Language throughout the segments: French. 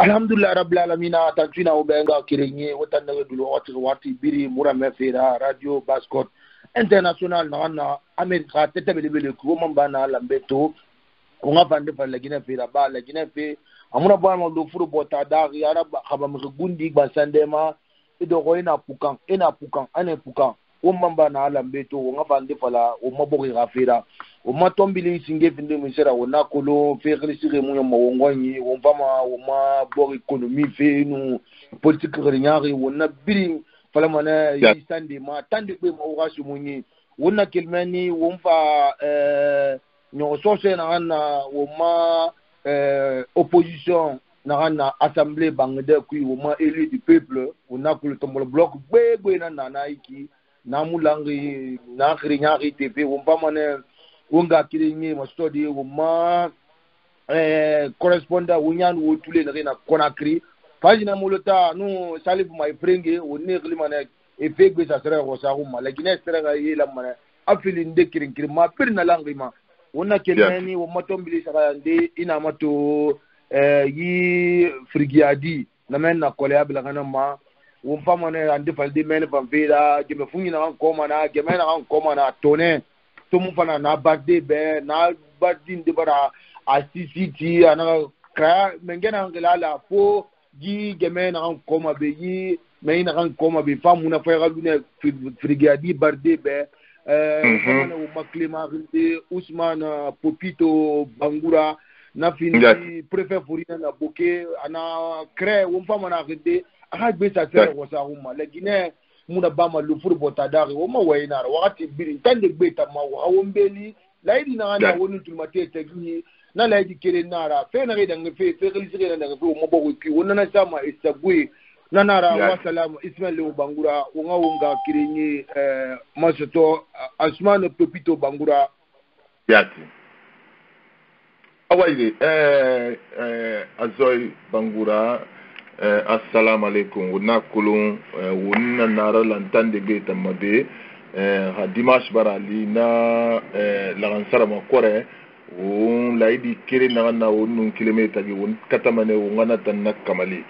alhamdulillah rabbil alamin tantina ubenga kirenye wotanda dulo wati biri murame fera radio Bascott international na America tetebele ko mambana lambeto unga bande fa lagina fera ba lagina fe amuna ba mo do furu bota da yara khaba mgundi ba sandema ido ko ina pukan ane pukan umamba na lambeto unga bande fa la umabori gafera uma tombili singe finde misera wona kolo fekrisi mu mo ngonyi womfama uma bor economy fe nu politique rinyari wona biri fala mana yi sande ma tande be mo gasu munyi wona kelmani womfa nyo sose na na woma opposition na assemblée bangde kui woma élu du peuple wona kolo tombolo bloc be na iki na mulangi na rinyari tepe womfama ne wonga kirinye ma study woma correspondant wonyan wo tule na Conakry pagina mulota no salib my frenge wonni glimana e fegbe sa sera ko sa huma lakini sera ga yela mana afili nde kirin ma pirna langima wonna kenani wo matombili sara nde ina mato yi frigiadi na men na kole abla kana ma won fama ne ande falde men van vera geme funyi na ko mana geme na ko mana tone tomu fana na barde be na bardin de bara a CCT ana ka mengena ngala fo gi geme na ko ma be yi me na ko ma be famu na fa galune frigadi barde be na o maklima de Ousmane Popito Bangura na fini préfet Fourina na boke ana crée won fama na gede a be sa tere ko sa huma le Guinée muna bama lufuru botadari woma wainara wakati biri tande gbeta ma wawombeli laidi na ana wonu tulmate tagi na laidi kere nara fe na reda ngefe fe glisire na ngefe mo bogo ki wona na sama isagwe na nara wa salam Ismail Bangura wonga kirenye masoto Ousmane Popito Bangura yati awaide Azoy Bangura assalamu alaikum wona kulun wonna nara lantande be tamade ha dimanche barali na la ma kore won laidi kire na wonnun kilomètre gi won katamane wona tan nak kamali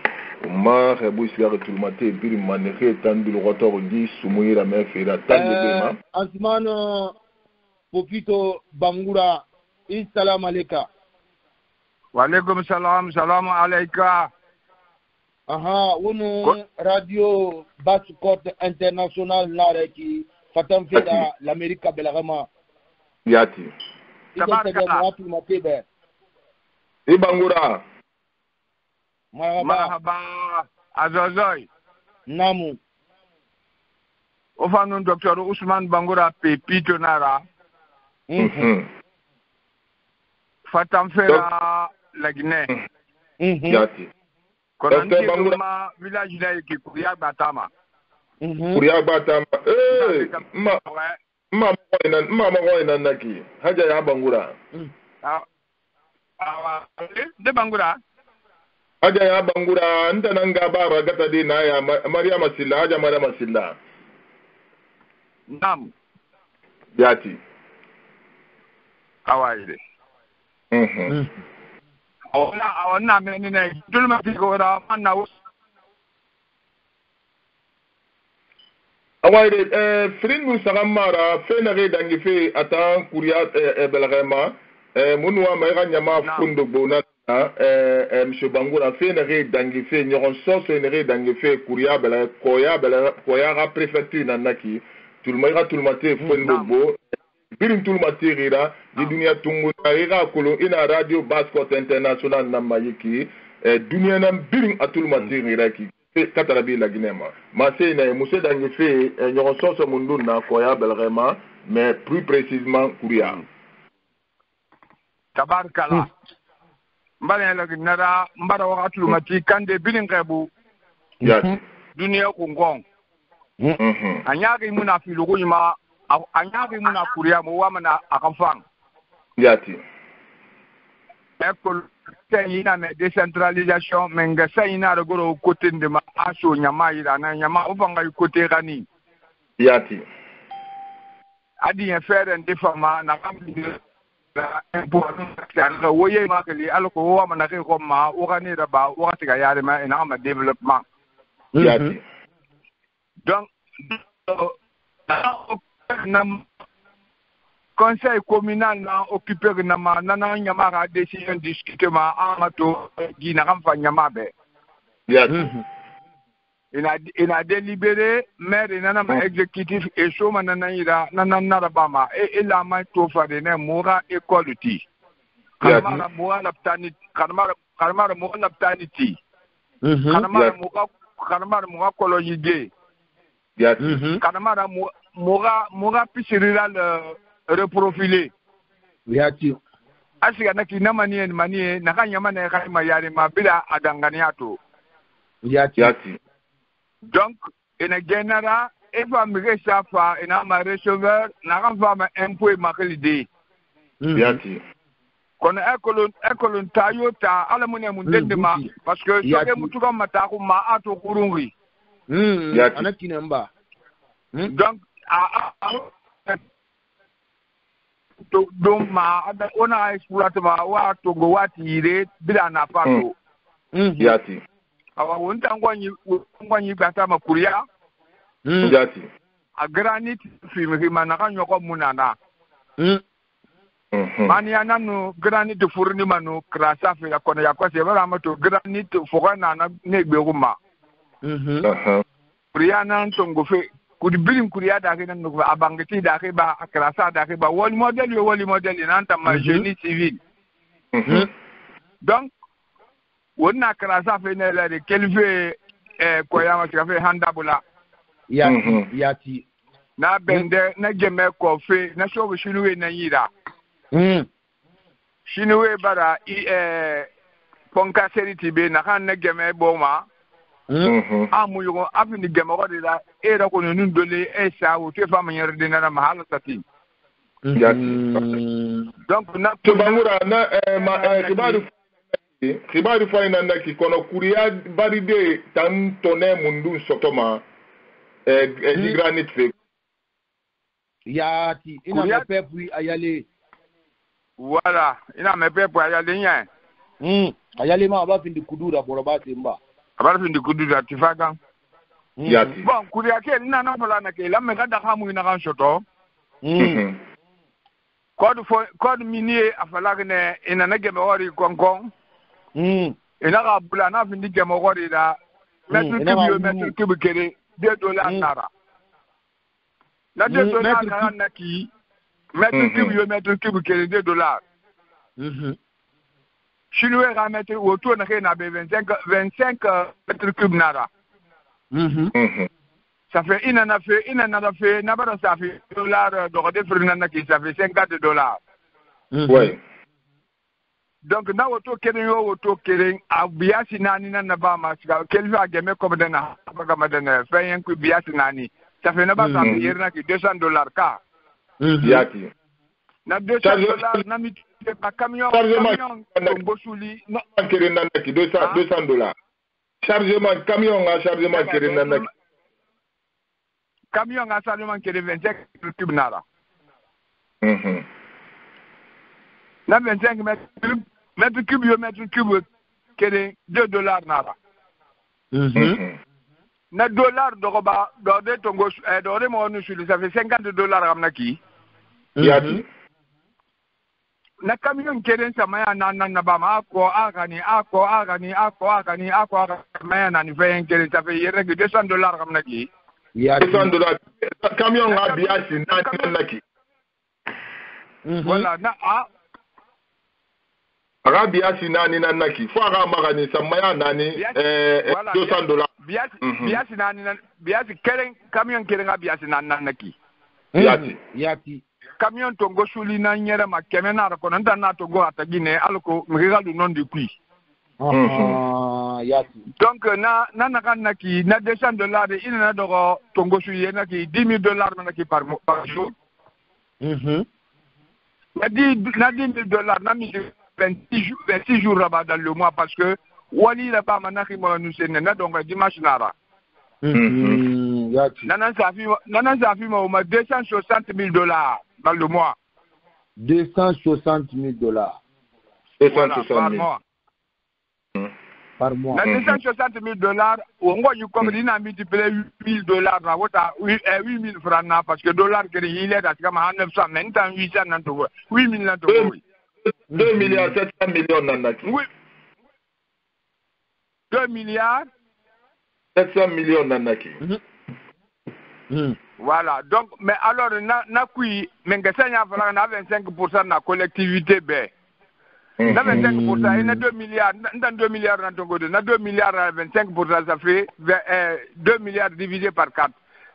ma rebu isga tulmate biri maneke tandul rotor gi sumuira me fera tande be ma Ousmane Popito Bangura assalamu alaikum wa alaikum salam salamu alayka. Aha, wonu radio Bascott international nareki fatam feda l'Amérique belagama yati tabaraka watu matebe Bangura marhaba azozoy namu ofanu Dr. Ousmane Bangura Popito nara fatam feda la Guinée yati Konanti ma village na ki Kuria Batama. Kuria Batama. Ma mo naki. Haja ya Bangura. De Bangura. Haja ya Bangura nta nanga bara gata de na ya Maria Masilla, haja Maria Masilla. Nam. Yati. Awaide. Ona menina tulma figora manna awaide frin mu sagamara fe na re dangi fe atan kuria belagema munwa ma ga nyama fundo bona monsieur Bangura fe na re dangi fe nyoron so ne re dangi fe kuria bela koya ga préfecture na naki tulma te fundo bo birin tulmate rira di dunia tungu rira kolo ina radio Bascott international na mayiki dunia na birin atulmate rira ki katarabi la Guinée ma c'est na muso dangi fe nyoron soso mundu na koya belrema mais plus précisément Kuria tabarkala mbale la ginara mbara wa atulmate kande birin kebu yati dunia kungong anyagi muna filugo yima anyagi muna Kuria mo wa mana akamfang yati école sayina me décentralisation menga sayina regoro côté de ma aso nyama ira na nyama ofanga côté gani yati adi en faire un défama na pour nous voyez marqué alors que on a fait comme ma on a né là-bas on a tigé yare mais on a développement donc conseil communal n'a occupé na ma nana nyama décision discutement amato gi na kam fa nyama be il a délibéré maire nana ma exécutif et choma nana ira nana narabama et il a ma to fa de ne mura école ti kamara mura laptani kamara mura laptani ti kamara mura colonie gay kamara mura pisirira le reprofilé yati asiga naki na manie na kanyama na kai mayari mabila adanganiato yati donc ina genera eva mire safa ina ma receveur na kan fa ma impôt makalide yati kono ekolon tayota ala mun dendema parce que soge mutuka mata ko ma ato kurungi yati anaki namba donc donc on a exploité wa togo watire bila na pato yati awa wonta ngwanyi bata makuria yati a granite fi mi mana kan yoko munana mani ananu granite fourni manu krasa fi la kono yakwa se bara mato granite fogana na negbe kuma priana tongo fe kudi bilim kuriya da kai nan no abangati da kai ba akrasa da kai ba wani model nan ta ma génie civil donc wonna akrasa fe ne la de kelve ko yama ka fe handabula yati na bende na geme ko fe na shobu shinuwe na yira shinuwe bara ponka seriti be na kan na geme boma amu yugo afini geme ko de la era ko nun dole sa o te fama yer de na mahala tati donc na to bangura na ma kibaru fa ina ndaki kono kuria baride tan tone mundu sotoma di granite fe yati ina me pepu ayale voilà ina me pepu ayale nya ayale ma ba findi kudura borobati mba abara findi kudura tifaga yati bon kuria ke na na pala na ke la me ga da hamu ina kan soto code minier afala ne ina na geme wori konkon ina ga bula na findi geme wori da mètre cube kere $2 nara la $2 nara na ki mètre cube kere $2 chinois ga mettre autour na ke na be 25 mètre cube nara ça fait ina na fait na bara ça fait $, donc de frina na ki ça fait $50 ouais donc na auto keren a biasi nani na ba ma kelvi a game comme dana ba ma dana fait un coup biasi nani ça fait na ba ça fait na ki $200 ka yati na $200 na mi pa camion ngosuli na keren na ki $200 chargement camion a chargement keren na ki camion a chargement keren 25 cube nara na 25 mètre cube kere $2 nara na dollar dogoba do de tongo do de mo nu sulu ça fait $50 ramna ki yati na camion keren sama ya na ba ma ko agani ma na ni fait keren ça fait yere $200 ramna ki $200 camion a biasi na ki voilà na Arabia sinani na naki fo aga magani samaya nani $200 biasi nani biasi keren camion keren biasi nani naki yati camion tongo suli na nyere ma kemena ra kono ndana tongo atagine alko mrigalu non di kui yati donc na kan naki na $200 ina na dogo tongo suli naki $10,000 naki par jour na $10,000 na mi 26 jours là-bas dans le mois parce que wali là-bas manaki mo nous c'est na donc dimanche nara yati nana safi mo $260,000 dans le mois $260 000. 260 000 par mois. Par mois. Les $260 000, on va y multiplier $8 000 8 000 francs parce que dollar il est à 900, maintenant 800 8 000 2 milliards 700 millions nanaki. Oui. 2 milliards 700 millions nanaki. Voilà. Donc, mais alors, na kui, mais que ça y a 25% de la collectivité, ben. Na 25%, il y a 2 milliards, dans 2 milliards dans ton côté, na 2 milliards à 25%, ça fait 2 milliards divisé par 4.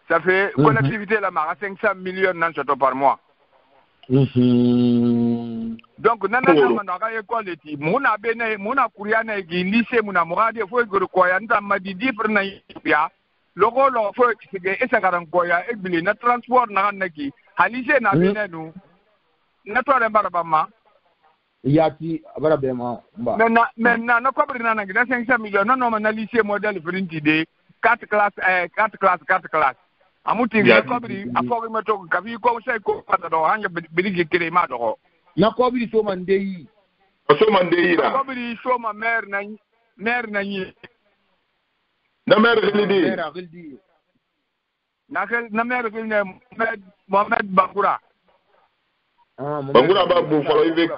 Ça fait collectivité là, 500 millions par mois. Donc, nana na école ti muna bene muna kuriana gi lycée muna murade fo gor koya nda madi dipre na ya logo lo fo ke esa garan koya e bili na transport na naki halise na bene nu na to rembar bamma yati bara bema ba maintenant na ko bri na 500 millions non na lycée modèle printi de 4 classes amuti na ko bri afo me to ka vi ko sai ko pata do hanya bili kire ma do na ko bri so mandei ra ko bri so ma mère na ni na mère gildi na mère gildi Mohamed Bangura Bangura ba bu falo ibe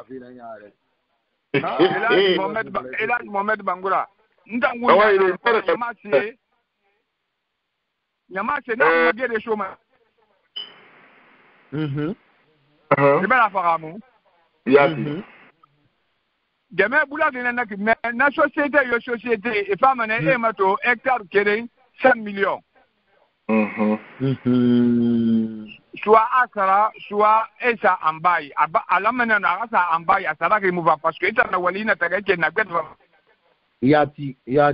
Mohamed Bangura ndangu nyamache na magere shoma ibara faramu yati Demain, na société, et pas mané, mato, hectare kéré, 5 millions. Soit Asara, soit Esa Ambaye. À la manière Asa Ambaye, à Sara qui mouva, parce que Esa Nawalina Tagaki n'a pas de. Yati. Et un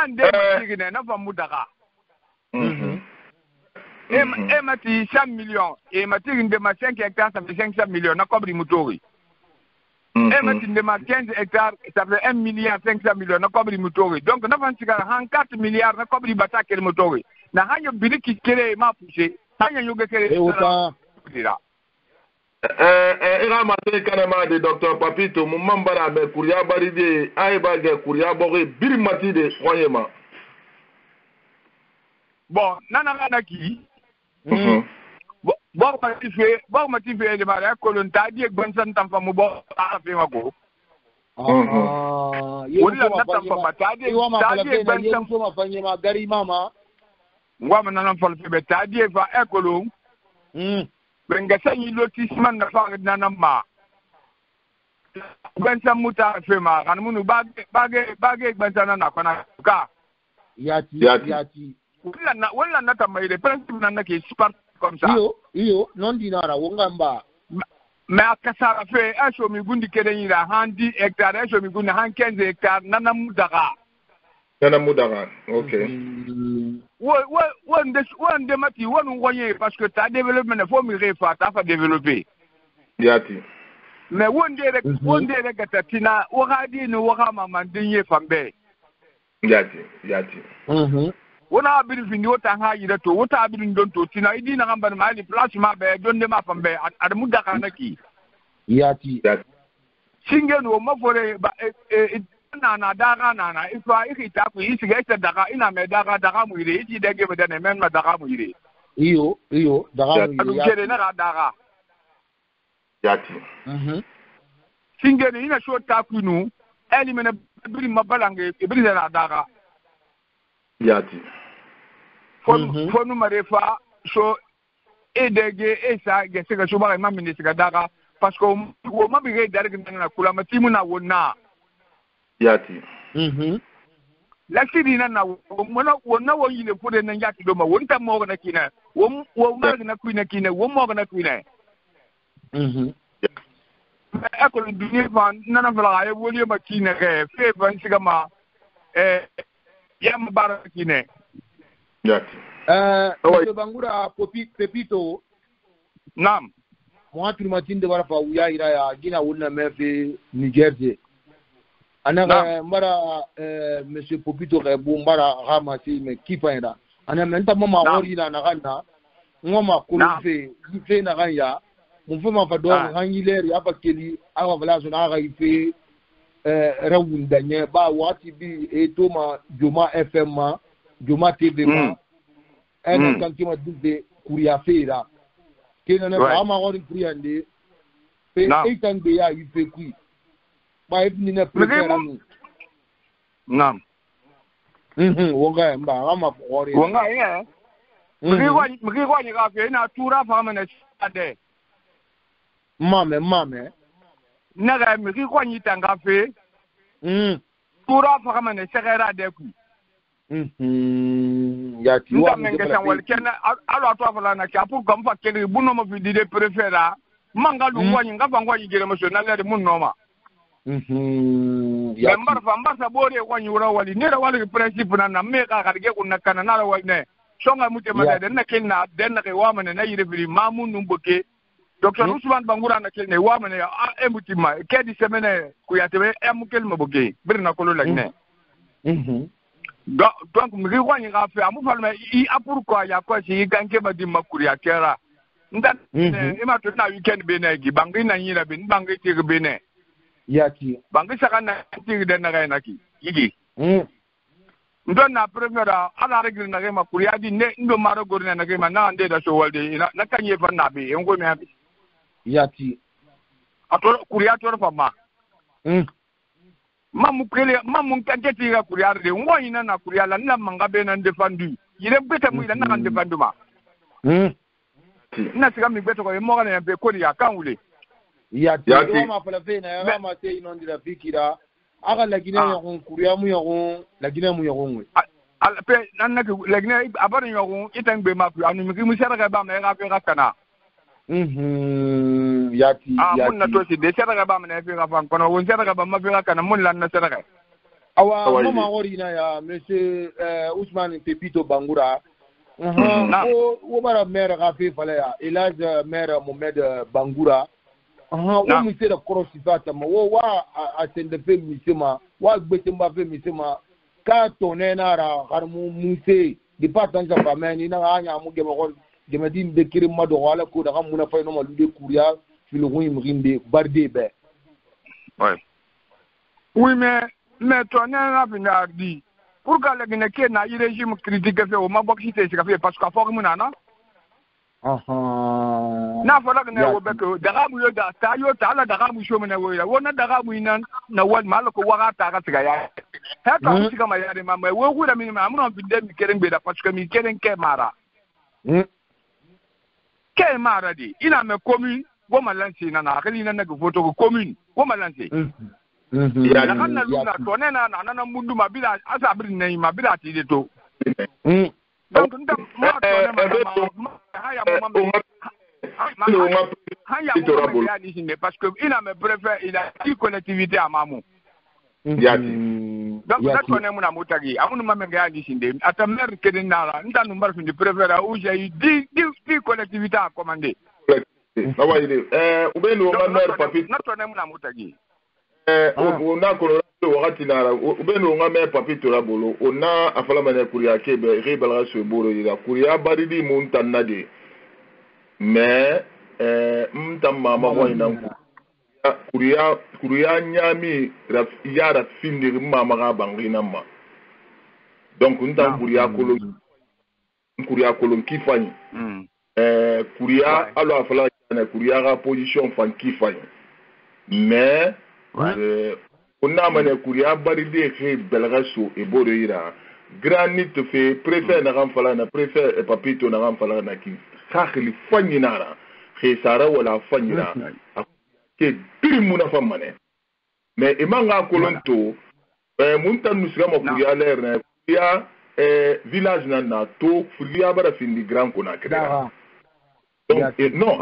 des n'a pas moudara. Et mati 5 millions. Et mati une de ma 5 hectares, ça fait 500 millions. N'a pas de moutori. Et maintenant, 15 hectares, ça fait 1 milliard 500 millions. Donc, nous avons 4 milliards, nous avons bâti le moteur. Nous avons dit que c'est ma poussée. Nous avons dit que c'est là. Il a maté carrément de docteur Papito, mon mambara, mais Kouria Baride, Aïbag, Kouria Boré, Birimati de Royema. Bon, Nana qui bon motivé de mariage kolon tadi ek ban san tam famu bo a fe mako wala na tam fa tadi ek ban san so ma fanye ma gari mama ngwa na fal fe tadi ek fa ekolo ben ga sanyi lotissement na fa na ma ban san muta fe ma kan munu bage ban san na kona ka yati wala na tam mai de principe na ke super comme ça. Iyo, non dinara, wongamba. Mais à Kassara fait, un chomigundi Kédenira, handi hectare, un chomigundi, han 15 hectares, nana moudara. Ok. Ouan de mati, ouan voyez, parce que ta développement, il faut me refaire, ta fa développer. Yati. Mais ouan de gatatina, ouadi no wahama mandinye fambe. Yati. Wona abiri findi wota ha yida to wota abiri don to tina idi na gamba ma ali place ma be don de ma fambe ad mudaka naki yati singe no ma fore ba na daga na ifa ikita ku isi ga ita daga ina me daga mu ire iti dege be dane men ma daga mu ire iyo daga mu ire adu na daga yati singe ni ina so ta ku nu elimene biri mabalange biri na daga yati fonu marefa so edege esa gesega so ba ma ministre daga parce que wo ma bi ge darga na kula matimu na wona yati la sidi na wona wo yile fude na yati do ma wonta mo na kina wo ma na kuina kina wo mo na kuina akolo dunia van nana fala ay woli ma kina ke fe van sigama yam barakine yati Bangura Pepito nam mo matinde wara fa uya ira ya gina wonna mefe Niger ana mara monsieur Pepito ke bu mara ramasi me kifa ira ana menta mama ori na kana ngoma kulufe na ganya mon femme fa do hangileri apa keli awa bala so na ga ife rawun danye ba wati bi e to ma Joma FM ma Joma TV ma en kan kima dubbe kuriya feira kenan ba ma wori kuriande pe e tan be ya ife kui ba ibni na prepare nu nam wonga mba ama wori wonga ye mgi ko ni ka fe na tura fa mana ade mame naga mgi ko ni tanga fe tura fa mana segera de ku ya ti wa men ga wal ken alo to fa na ka pour comme fa ken bu no ma fi di de préféra manga lu ko ni nga fa ngo ni jere mo so na le mun no ma ya mbar bore ko ni wura wali ne da wali principe na me ka ka ge kun na kana na wali ne songa mute ma den na kinna den na ke wa mane na yire biri mamun num boke docteur Ousmane Bangura na kelne wa mane a emuti ma ke di semaine ku ya tebe em kel ma boke bir na ko lo lagne donc mi ko ni ga fe amu falma I a pourquoi ya ko si ganke ba di makuri ya kera ndan ima to na weekend be na gi bangi na yira bin bangi ti be ne yaki bangi saka na ti de na ga na ki yigi ndon na première ala regir na ga makuri ya di ne ndo maro gorne na ga ma na ande da so walde na kanye fa na be ngo me abi yaki ato kuriya to fa ma mamu kanketi ga kuriya de ngo ina na kuriya la na manga be na defendu yire beta mu ina na defendu ma na siga mi beto ko mo ga na be ko ya kan wule yaki ma fala fe na ya ma te ino ndira fikira aga lagine ya ko kuriya mu ya ko lagine mu ya ko ngwe al pe nan na lagine abari ya ko itan be ma ku anu mi mu sera ga ba ma ga fe ga kana yaki mun na to si de sera ga ba ma na fe ga fan kono won sera ga ba ma fe ga kana mun lan na sera ga awa mama wori na ya monsieur Ousmane Pepito Bangura wo bara maire ga fe fala ya Elage maire Mohamed Bangura wo mi se da cross fata ma wo wa atende fe mi sema wa gbete mba fe mi sema ka tone na ra harmu muse di patanga ba meni na anya mu gema ko gema din de kirim ma do wala ko da kam muna fay no ma lu de kuriya fil huyim rinde barde be oui mais to na na di pour que le gene ke na régime critique fe o ma boxi te ka parce que fo mu na na fo la gene wo be ko daga mu yo da ta yo ta la daga mu sho mu na wo ya wona daga mu ina na wal mal ko waga ta ga tiga ya ha ta mu tiga ma ya de ma wo ku da mi ma mu no bi de mi keren be da parce que mi keren ke mara ke mara di ina me commune wo malansi na na akali na na photo ko commune wo malansi ya na kan na luna to ne na na mundu ma bila asa birin ne ma bila ti de to donc nda ma to ne ma ha ya mo ya ni sinde parce que ina me préfère ina qui collectivité à mamu donc na to ne mu na mutagi amunu ma me ga ni sinde ata mer kedin na nda no mbar findi préfère ou j'ai di collectivité à commander awayde ubeno ma mer papit na to ne mu na mutagi ona ko wakati na ubeno nga me papito la bolo ona afala mane kuriya kebe rebala so bolo ila kuriya baridi mun tanade mais mtamma ma wa ina kuriya nyami yara findi mama ga bangina ma donc ntam kuriya kolo kifani kuriya alo afala na kuriya ga position fan kifani mais on a mané kuriya baride ke belga so e bodo ira granit fe préfet na ramfala na préfet e papito na ramfala na ki sakhli fanyinara ke sara wala fanyina ke dirimuna famane mais e manga kolonto munta nusiga mo kuriya ler na kuriya village na to kuriya bara findi grand Conakry donc non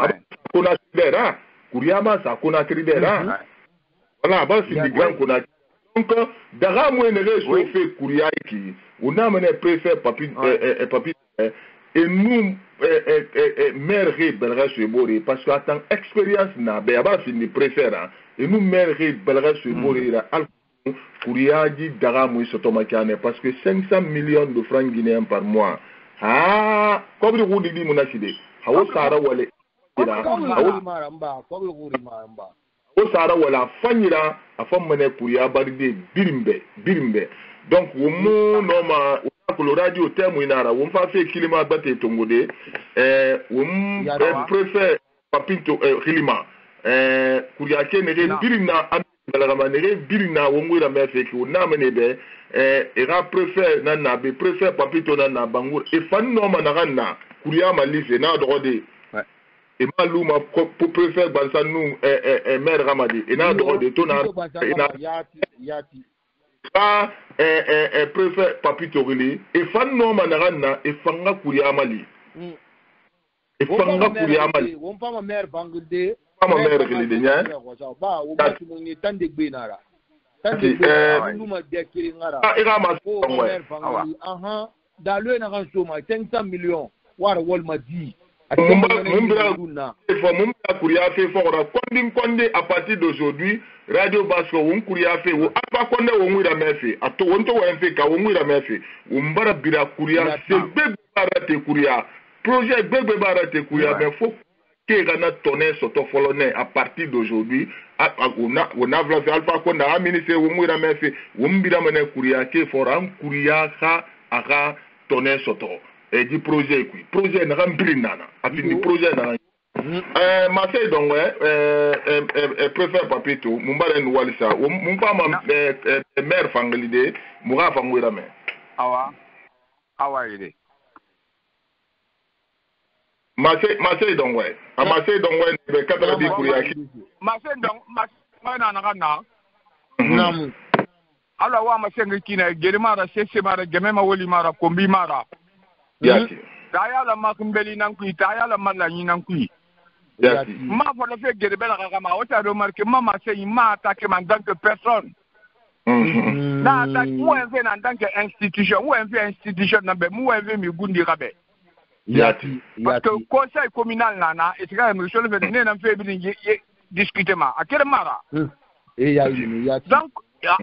Conakry là kuriya ma sa Conakry là voilà, bah c'est du grand qu'on a. Donc, d'ailleurs, moi, je vais chauffer Kouria qui, on a mené préfet papi et nous, maire belga sur Boré, parce qu'à tant expérience n'a, ben, bah c'est du préfet et nous maire belga sur Boré là, Kouria dit d'ailleurs moi c'est Tomakane parce que 500 millions de francs guinéens par mois. Ah, comme vous dites mon accident, hawo sara wale o sara wala fanyira afam mane kuriya baride birimbe donc wo mu no ma ko radio temu inara wo fa fe kilima bate tongode wo mu préfet papinto kilima kuriya ke ne birina balagama ne birina wo ngura me fe ki na mene be era préfet na be préfet papito na bangur e fan no ma na kuriya malise na dogode et maluma pour préfère Bansanu maire Ramadi et n'a droit de ton yati pas préfère Papito Rili et fan no manarana et fanga kuria mali et fanga kuria mali on pas ma mère Bangde pas ma mère Rili de nya ba o ba tu ngi tande gbenara tande numa de kiringara irama aha da le na kan soma 500 millions war wol ma di Mumbra Kuria fait fort Konde à partir d'aujourd'hui Radio Basco on Kuria fait ou apa Konde on wira mefe ato on to en fait ka on wira mefe umbara bira Kuria c'est bébé barate Kuria projet bébé barate Kuria mais faut que gana tonner soto folone à partir d'aujourd'hui on a fait alpha Konde a ministre on wira mefe umbira mane Kuria ke foran Kuria ha aga tonner soto et du projet na rambrinana apini projet na Marseille donc préfère papito mumbare no walisa mumpa ma maire fangalide muga fangwira me awa ide Marseille donc Marseille donc be katala bi kuriaki Marseille donc na na namu ala wa masengi kina gerima sese mara gemema woli mara kombi mara yati tayala makumbeli nankui tayala malani nankui yati ma fola fe gerebela kama ota remarque mama sey ma attaquer en tant que personne na attaque moi en tant que institution ou en institution na be moi mi gundi rabe yati parce que conseil communal nana et c'est quand même je le fait ne na fait bi discuter ma akere mara et yati donc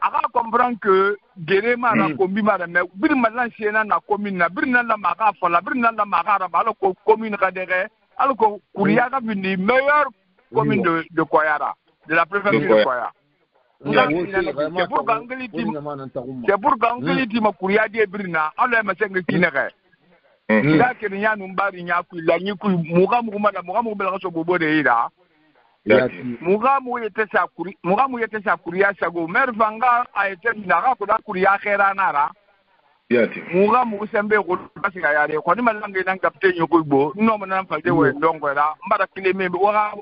aga comprendre que gerema na kombi mara me bir malanciena na commune na bir na maka fola bir na maka ra balo ko commune ka dere alors que Kuria ka vini meilleure commune de Koyara de la préfecture de Koyara c'est pour Gangliti ma Kuria de Brina ala ma senga kinere ila kenya numbari nyaku la nyiku muga bela so bobo de ira Mugamu yete sa Kuria sago mer vanga a été nara ko da Kuria khera nara yati Mugamu sembe ko basika yare ko ni malanga nan captain yoko bo no man falde we ndongo la mbara kileme wa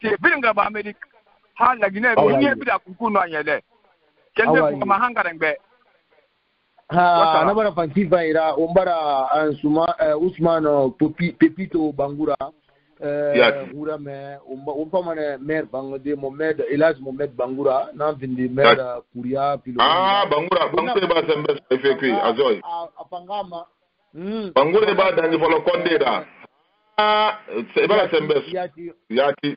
te binga ba America ha la gine bo ni bi da kukuno anyele kende ko mahanga rembe ha na bara fanti baira ombara ansuma Ousmane Pepito Bangura Gura me on mane maire Bangde Mohamed Elas Mohamed Bangura nan vindi maire Kuria pilo Bangura ba sembe fekui azoy apangama Bangura ba dangi folo konde da c'est ba sembe yati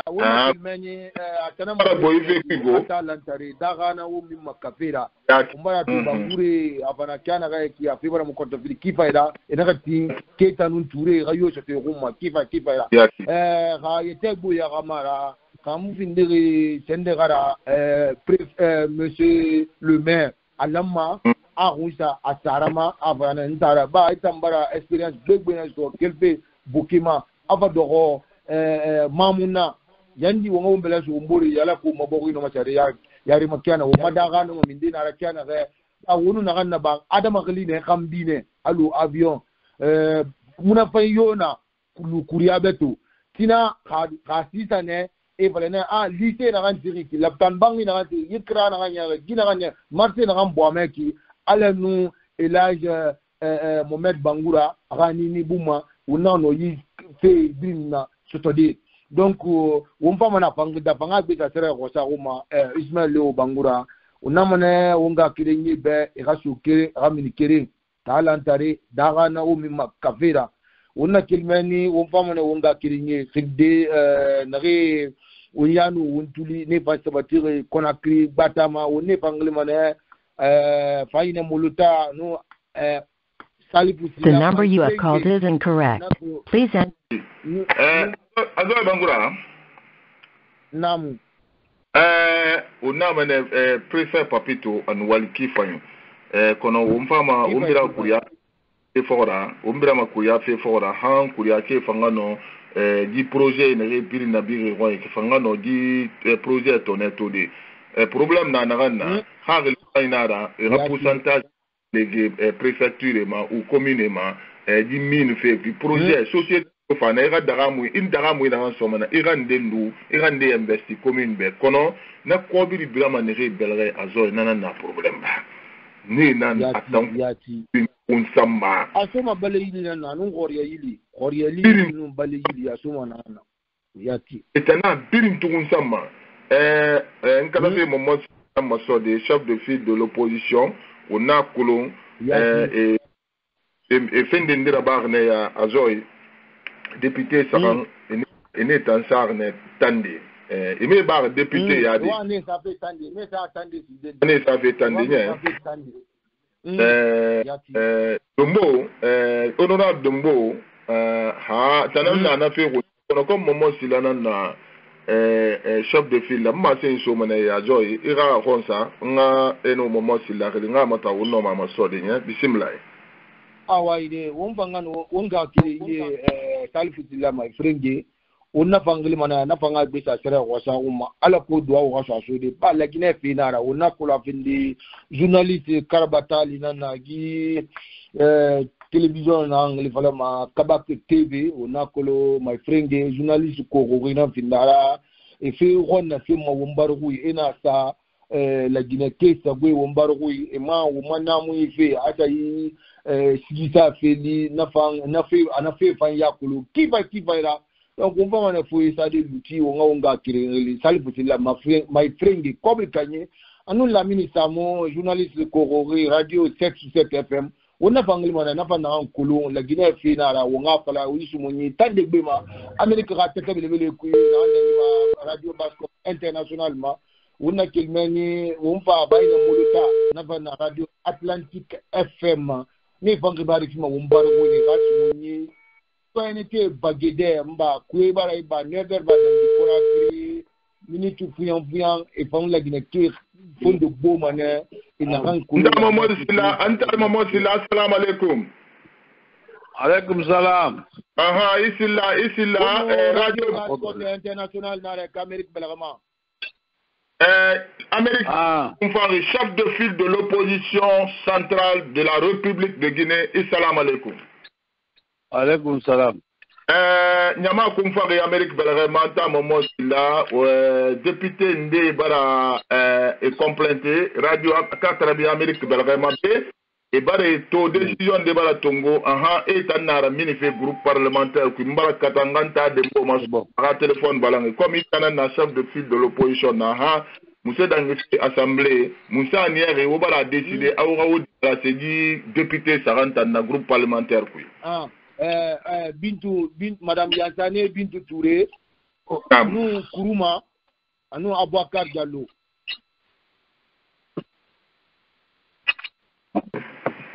wona filmenye atana mara boy fekui go talantari dagana wo mimma kafira umbara tu Bangure abana kana ga ki afibara mu konta fili kifaida enaka tin keta nun ture ga yo sote gumma kifaida ga yete bo ya gamara kamu vindiri sende gara monsieur le maire alama arusa asarama abana ntara ba itambara experience begbena so kelpe bukima abadoro mamuna yandi wongo mbela so mbori yala ko mabogo ino machari yari makiana wo madaga no mindina rakiana ga awunu na ganna ba adama gali ne kambine alu avion muna fayona kulu Kuria beto tina khasita ne e valena lycée na gantiri ki laptan bangi na gantiri yikra na ganya gina ganya marché na gambo ameki alenu elage Mohamed Bangura rani ni buma unano yi fe binna sotodi donc on pa mana pangida panga bita tere ko sa uma Ismaël Leo Bangura unamane wonga kirengi be irasuke ramini kire talantare daga na umi makavera una kilmeni on pa mana wonga kirengi fide nare uyanu untuli ne pa sabatire Conakry Batama on ne pangle mane faina muluta no The number you have called is incorrect. Please enter. Azo Bangura. Namu. Unamene préfet Papito anualiki fanyo. Kono umfama umbira kuria fora, umbira makuria fe fora, han kuria ke fangano di projet ne repiri na biri roi ke fangano di projet toneto de. Problème na narana, ha inara, un pourcentage de préfecture ou communément di mine fait du projet société fana ira daramu in daramu ina somana irande ndu irande investi commune be kono na ko bi drama ne re belre azo nana na problème ba ni nan atam un samba asoma bale yili na nu ngoriya yili nu bale yili asoma na yati etana birin tu un samba nkala fe moment ma so de chef de file de l'opposition on a colon et fin de ndira barne ya azoy député Saran est en sarne tandi. Il m'est barre député ya dit. Ne ça fait tandi, mais ça tandi. Ne ça fait tandi. Dombo, honorable Dombo, tanana na fait comme moment si na chef de file la ma c'est somane ya joy ira ronsa nga eno moment si la nga mata wono mama sodenya bisimlay. Awaide wombangano wonga kiri talifitila my friend onna fangli mana na fanga bisa sere wasa umma ala ko duwa wasa so de ba la gine finara onna kula findi journaliste karabatali na gi télévision na angli fala ma kabak tv onna kolo my friend journaliste ko na findara e fe ronna fe ma wombaru ina sa la gine kesa gwe wombaru e ma womana mu ife ata yi sigisa feli anafe fan yakulu kifa ira donc on va mana fo ça de luti onga kireli salifutila my friend kobe kanye anu la ministre mo journaliste korori radio 7 FM on a fangli mana na fana nkulu la Guinée finara onga fala wisu moni tande bema Amerique ra tete bele ku na radio basco internationalement on a kilmeni on fa bayna muluta na fana radio Atlantique FM ni fangi bari fima wumbaru woni gasu ni ko enite bagede mba ku bara iba never ba de konakri minute fuyan e fam la gine kir fond de bo mané ina ran ku anta Mamadou Sila assalamu alaikum. Alaikum salam. Aha isilla radio international na Amérique belgama. Amérique, chef de file de l'opposition centrale de la République de Guinée. Salam alaikum. Alaikum salam. Nyama kumfari Amérique belgemanta momo sila député ndé bara est complété radio 4 Amérique belgemante et bara to décision de bara Tongo aha et tanara minife groupe parlementaire qui mbara katanganta de mo ma téléphone balangue comme il y a un chef de file de l'opposition aha Moussa dans l'Assemblée, Moussa Nière ou bara décidé à la député Saranta dans groupe parlementaire. Madame Yansane Bintou Touré, nous Kourouma, nous Abouakar Diallo.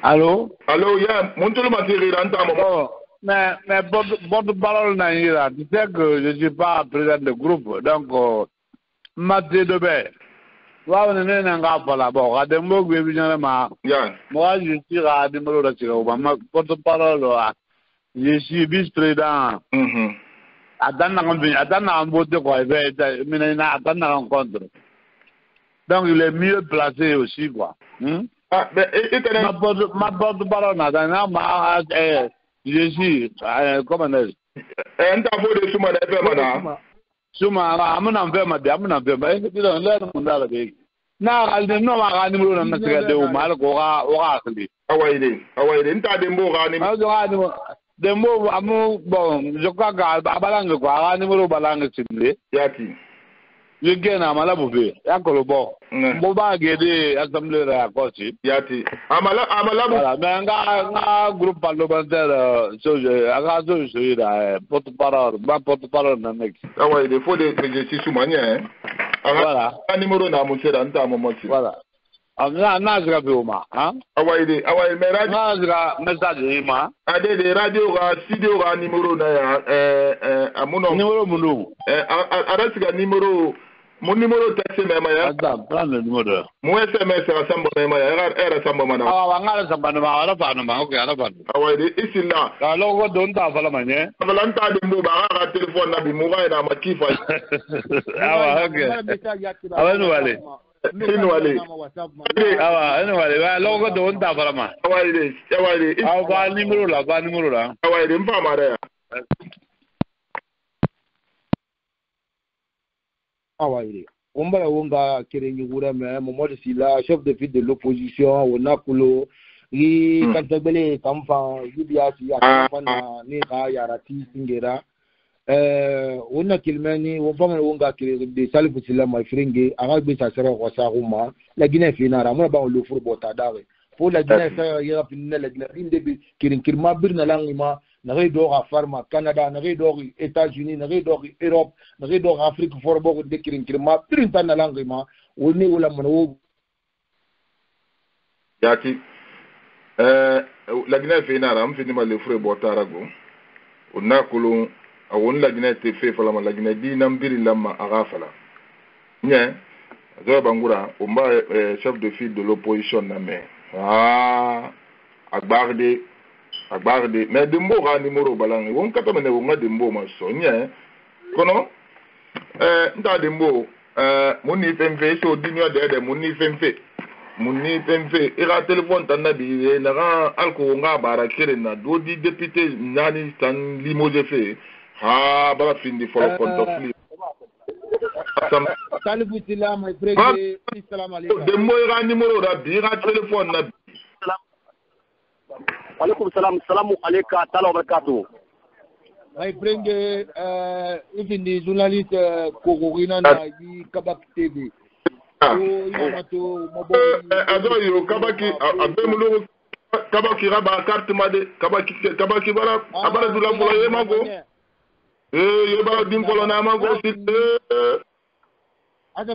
Allô? Allô, yeah, montre le matériel en temps moment. Mais votre parole n'a rien. Tu sais que je ne suis pas président de groupe, donc. Maté de baie. Wa on est un gars pour la bord. Adembo Guébignan ma. Moi, je suis à Adembo de Chiroma. Porte-parole, je suis vice-président. Adana en botte quoi. Mais Adana rencontre. Donc, il est mieux placé aussi, quoi. Ma porte-parole, je suis, comment est-ce? Un tableau de Soumane FM, Suma amuna mvema ndio leo mundala begi na alde no magani mulo na tiga de umal ko ga akli awaide nta dembo gani dembo amu bon joka ga balanga ko gani mulo balanga simle yati yegena mala bube yakolo bo bo ba gede assemblée la kochi yati amala voilà mais nga groupe parlementaire aga so da porte-parole na nek ouais il faut des exercices soumania hein voilà numéro na monsieur anta momoti voilà Nazra Buma, hein? Awaïde, mais radio. Nazra, message, ma. Ade de radio, studio, numéro, à mon nom. Numéro, mon numéro. Mon numéro texte même ya. Adam, prends le numéro. Mon SMS rassemble même ya. Era rassemble mana. Ah, ngala rassemble ma, ala pa ma, okay, ala pa. Awaïde, ici là. Alors go don ta fala manye. Fala nta de mbo ba ga téléphone na bi mo ga na makifa. Ah, okay. Awenu wale. Inu wale. Ah, enu wale. Alors go don ta fala ma. Awaïde. Ah, ba numéro là. Awaïde, mpa mara ya. Awaïde. On va wonga kerengi wura me Momo Sila, chef de file de l'opposition, Onakulo, Kantabele, Kamfa, Yubiasi, Kamfana, Nera, Yarati, Singera. On a Kilmani, on va wonga de Salif Sila, my friend, Arabe Sassara, Rosaruma, la Guinée Finara, moi, on le fout botadare. Pour la Guinée, il y a une début, Kirma Birnalangima. Nare d'or à Pharma, Canada, nare d'or États-Unis, nare d'or Europe, nare d'or Afrique, fort beaucoup de Kirinkrima, printemps na langima, on est où la mano. Yati, la Guinée fait une arame, fait le frère Botarago, on a colon, on la Guinée était fait pour la Guinée, dit Nambiri Lama Arafala. Bien, Zoya Bangura, on va chef de file de l'opposition, ah, à Bardé. Agbarde mais de mbo ga numéro balangi won kata mene won de mbo ma so nya kono nta de mbo muni femfe so dinyo de muni femfe ira téléphone tan nabi na ga alko nga bara kire na do di député nani tan limoje fe ha bala findi folo konto Salut Sila, my friend, assalamu alaikum. De mbo ira numéro da bi ira téléphone na Alaikum salam, salamu alaikum, tala wabarakatuh. My friend, even the journalist Kogorina na yi Kabak TV. Azo Kabaki, abemulo Kabaki raba carte made, Kabaki bara, abara dula bola yemago. Yeba dimpolo na mago si.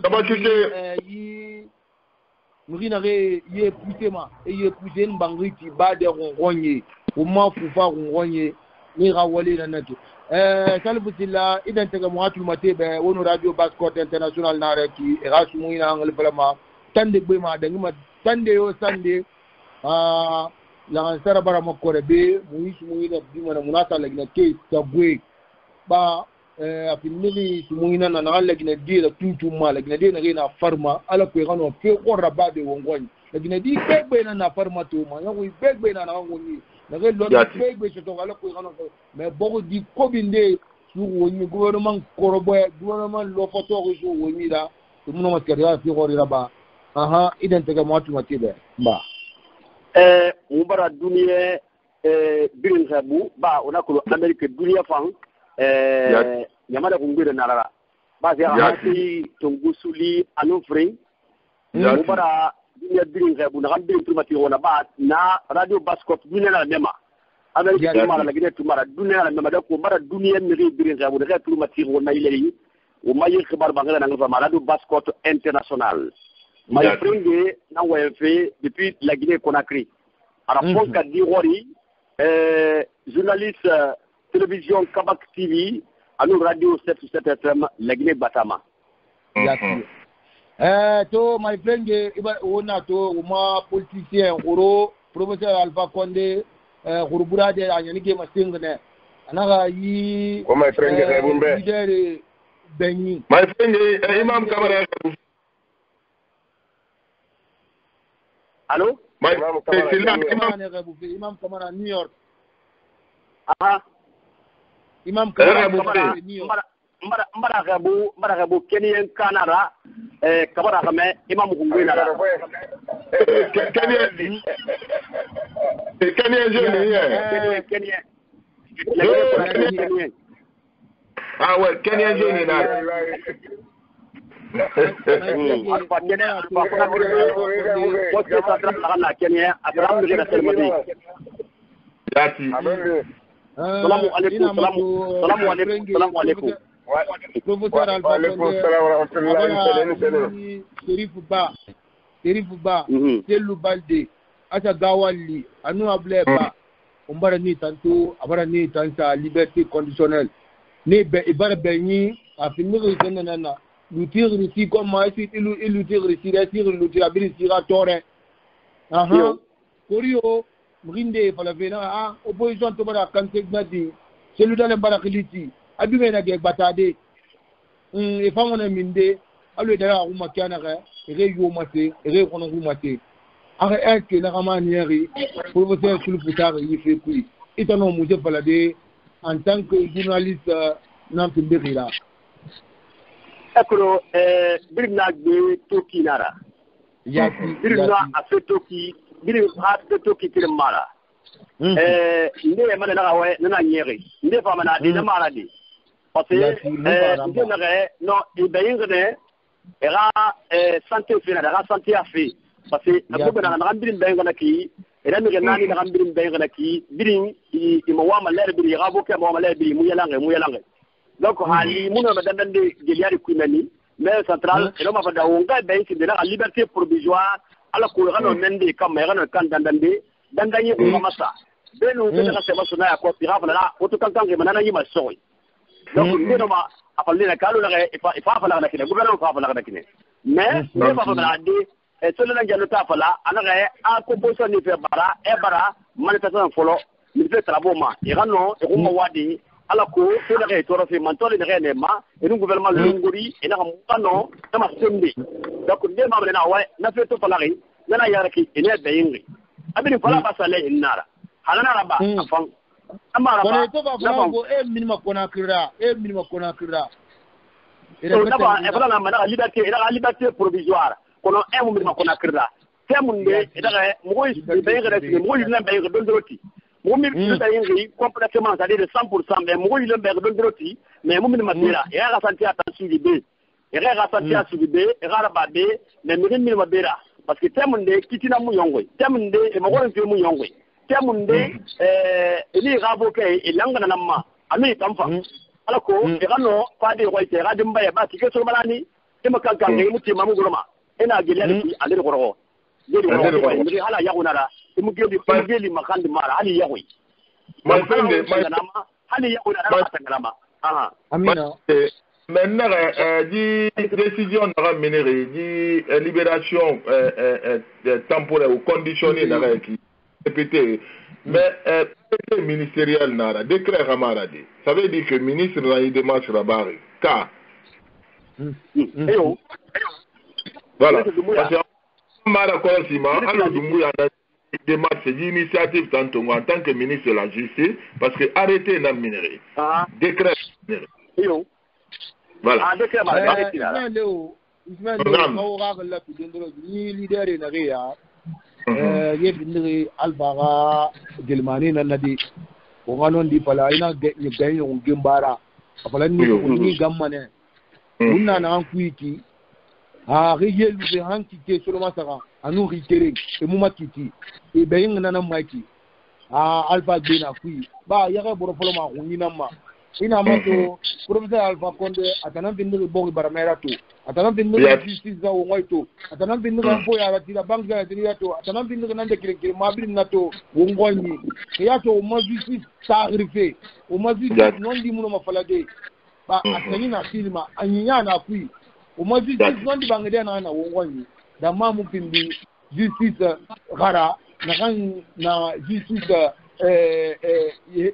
Kabaki ke yi Mourinare y est poussé ma et y est poussé une bangriti bas de ronronye ou ma foufa ronronye ni rawale na natu salbutilla idan taga muatul mate be wono radio bascourt international na reki rasu muina angal falama tande be ma da ngima tande yo sande la ansara bara makore be muisu muina bima na munata la gina ke tabwe ba apinili sumuina na nala gina dira tuntu ma la gina dira na farma ala ko gano fe ko rabade wongoni la gina di bebe na farma to ma yango bebe na ngoni na ge lo bebe to ala ko gano mais bogo di ko binde su woni gouvernement korobo gouvernement lo photo ko su woni da to muno materia fi ko raba aha idan taga matu matibe ba mubara duniya birin sabu ba ona ko America duniya fan nyamada kungwira narara basi ahati tungusuli anofre mubara dunia birin sabu na kambi tumati wona ba na radio bascot dunia na mema America tumara la gine tumara dunia na mema da ko mara dunia mi birin sabu da tumati wona ile o mayi khibar bangala na ngfa radio bascot international my friend na wefe depuis la Guinée Conakry rapport ka di wori journaliste télévision Kabak TV à nous radio 7 FM la Guinée Batama. To my friend iba wona to uma politicien oro professeur Alpha Condé Khouroubouradé anyani ke masingene anaga yi ko my friend Rebumbe leader Benny my friend Imam Kamara. Allô? Imam Kamara New York. Aha. Imam Kamara New York. Mbara Kenyan Canada Kabara kame Imam Kungwina. Kenyan. Ah ouais, Kenyan jeune na. Salamu alaikum. Professeur Alpha Condé, Chérif Ba, Terifuba, Telu Balde, Asa Gawali, Anu Ableba, Ombara ni tanto, Abara ni tanta liberté conditionnelle. Ne Ibara Beni, a fini de Nana, l'outil réussi comme moi, l'outil réussi, l'outil habilité à Torre. Aha, Korio, Brinde, Falavena, opposition Tomara, Kansek Nadi, celui dans le Barakiliti, Abimena Batade, et Famona Minde, allo dara uma kanara ere yo mate ere kono mate ara est na ramanieri pour vous faire sur le putar il fait puis itano muje balade en tant que journaliste nan timbira akoro birna de tokinara yati birna afetoki birna afetoki tilemara inde mana na wa na nyeri inde fa mana de na mara de parce que non ibayingre era santé fina era santé afi parce que abugo na ngambirin bayingana ki era mi ganani na ngambirin bayingana ki birin i mawama lere biri gabo ke mawama lere biri mu yalange donc hali muno madandan de geliari kunani mais central elo ma fada wonga bayin de la liberté provisoire ala ko gano nende kam ya gano kan dandande dandanyi ko masa benu ke na sema sona ya ko pira fala o to kan kan manana yi masoy donc ndeno ma apalli na kalu na ifa fala na kine gouvernement fa fala na kine mais ne fa fala de solo na jalo ta fala ana ga a composition ni fe bara e bara manifestation folo ni fe travaux ma e gano e ko wadi ala ko to na ga to fi mantole na ne ma e nu gouvernement lunguri e na mo na ma sembe donc ne ma na wa na fe to fala ri na ya raki ene be yingi abini fala basale inara halana raba afan amara ba to ba go minima kona kira d'abord e fala na mana liberté provisoire kono e mo minima kona kira temunde e daga mo yi be yingi rek mo yi na be yingi don droti mo mi be yingi complètement c'est-à-dire 100% mais mo yi le be don droti mais mo minima bera e ga santi attention di be e ga santi attention be e ga ba be mais mi minima bera parce que temunde kitina mu yongoy temunde e mo goren mu yongoy temunde ni rabo ke e langana namma ami tamfa ala ko e gano fadi ko ite ga dimba ya ba ki so balani e makanka ngi muti mamu goroma ina gelya ki ale goro yedi ko ni hala yagunara e mu geli makandi mara ali yagoy my friend hali yagunara tangalama aha amina maintenant di décision na menere di libération temporaire ou conditionnée na qui répété mais ministériel nara décret ramaradi ça veut dire que ministre na démarche rabari ka voilà parce que mara konsima alors dumbuya na démarche d'initiative tantôt en tant que ministre de la justice parce que arrêter na minéré décret voilà décret yebindiri albaga gelmani na nadi o ganon di pala ina ni gayo ngimbara apala ni gammane unna na an kuiki a rigel bi hanki ke solo masaka anu ritere e mu makiti e bayin na maki a alfa bina kui ba yaga boro polo ma hunina ma ina mato professeur Alpha Condé atana bindiri bogi baramera to atana bindiri justice za wongoito atana bindiri mpo ya ratira bank ya ratira to atana bindiri nande kirikiri mabiri nato wongoni ya to mo justice sacrifice o mo justice non di muno mafalade ba atani na filma anyinya na kui o mo justice non di bangede na wongoni da mamu pindi justice gara na kan na justice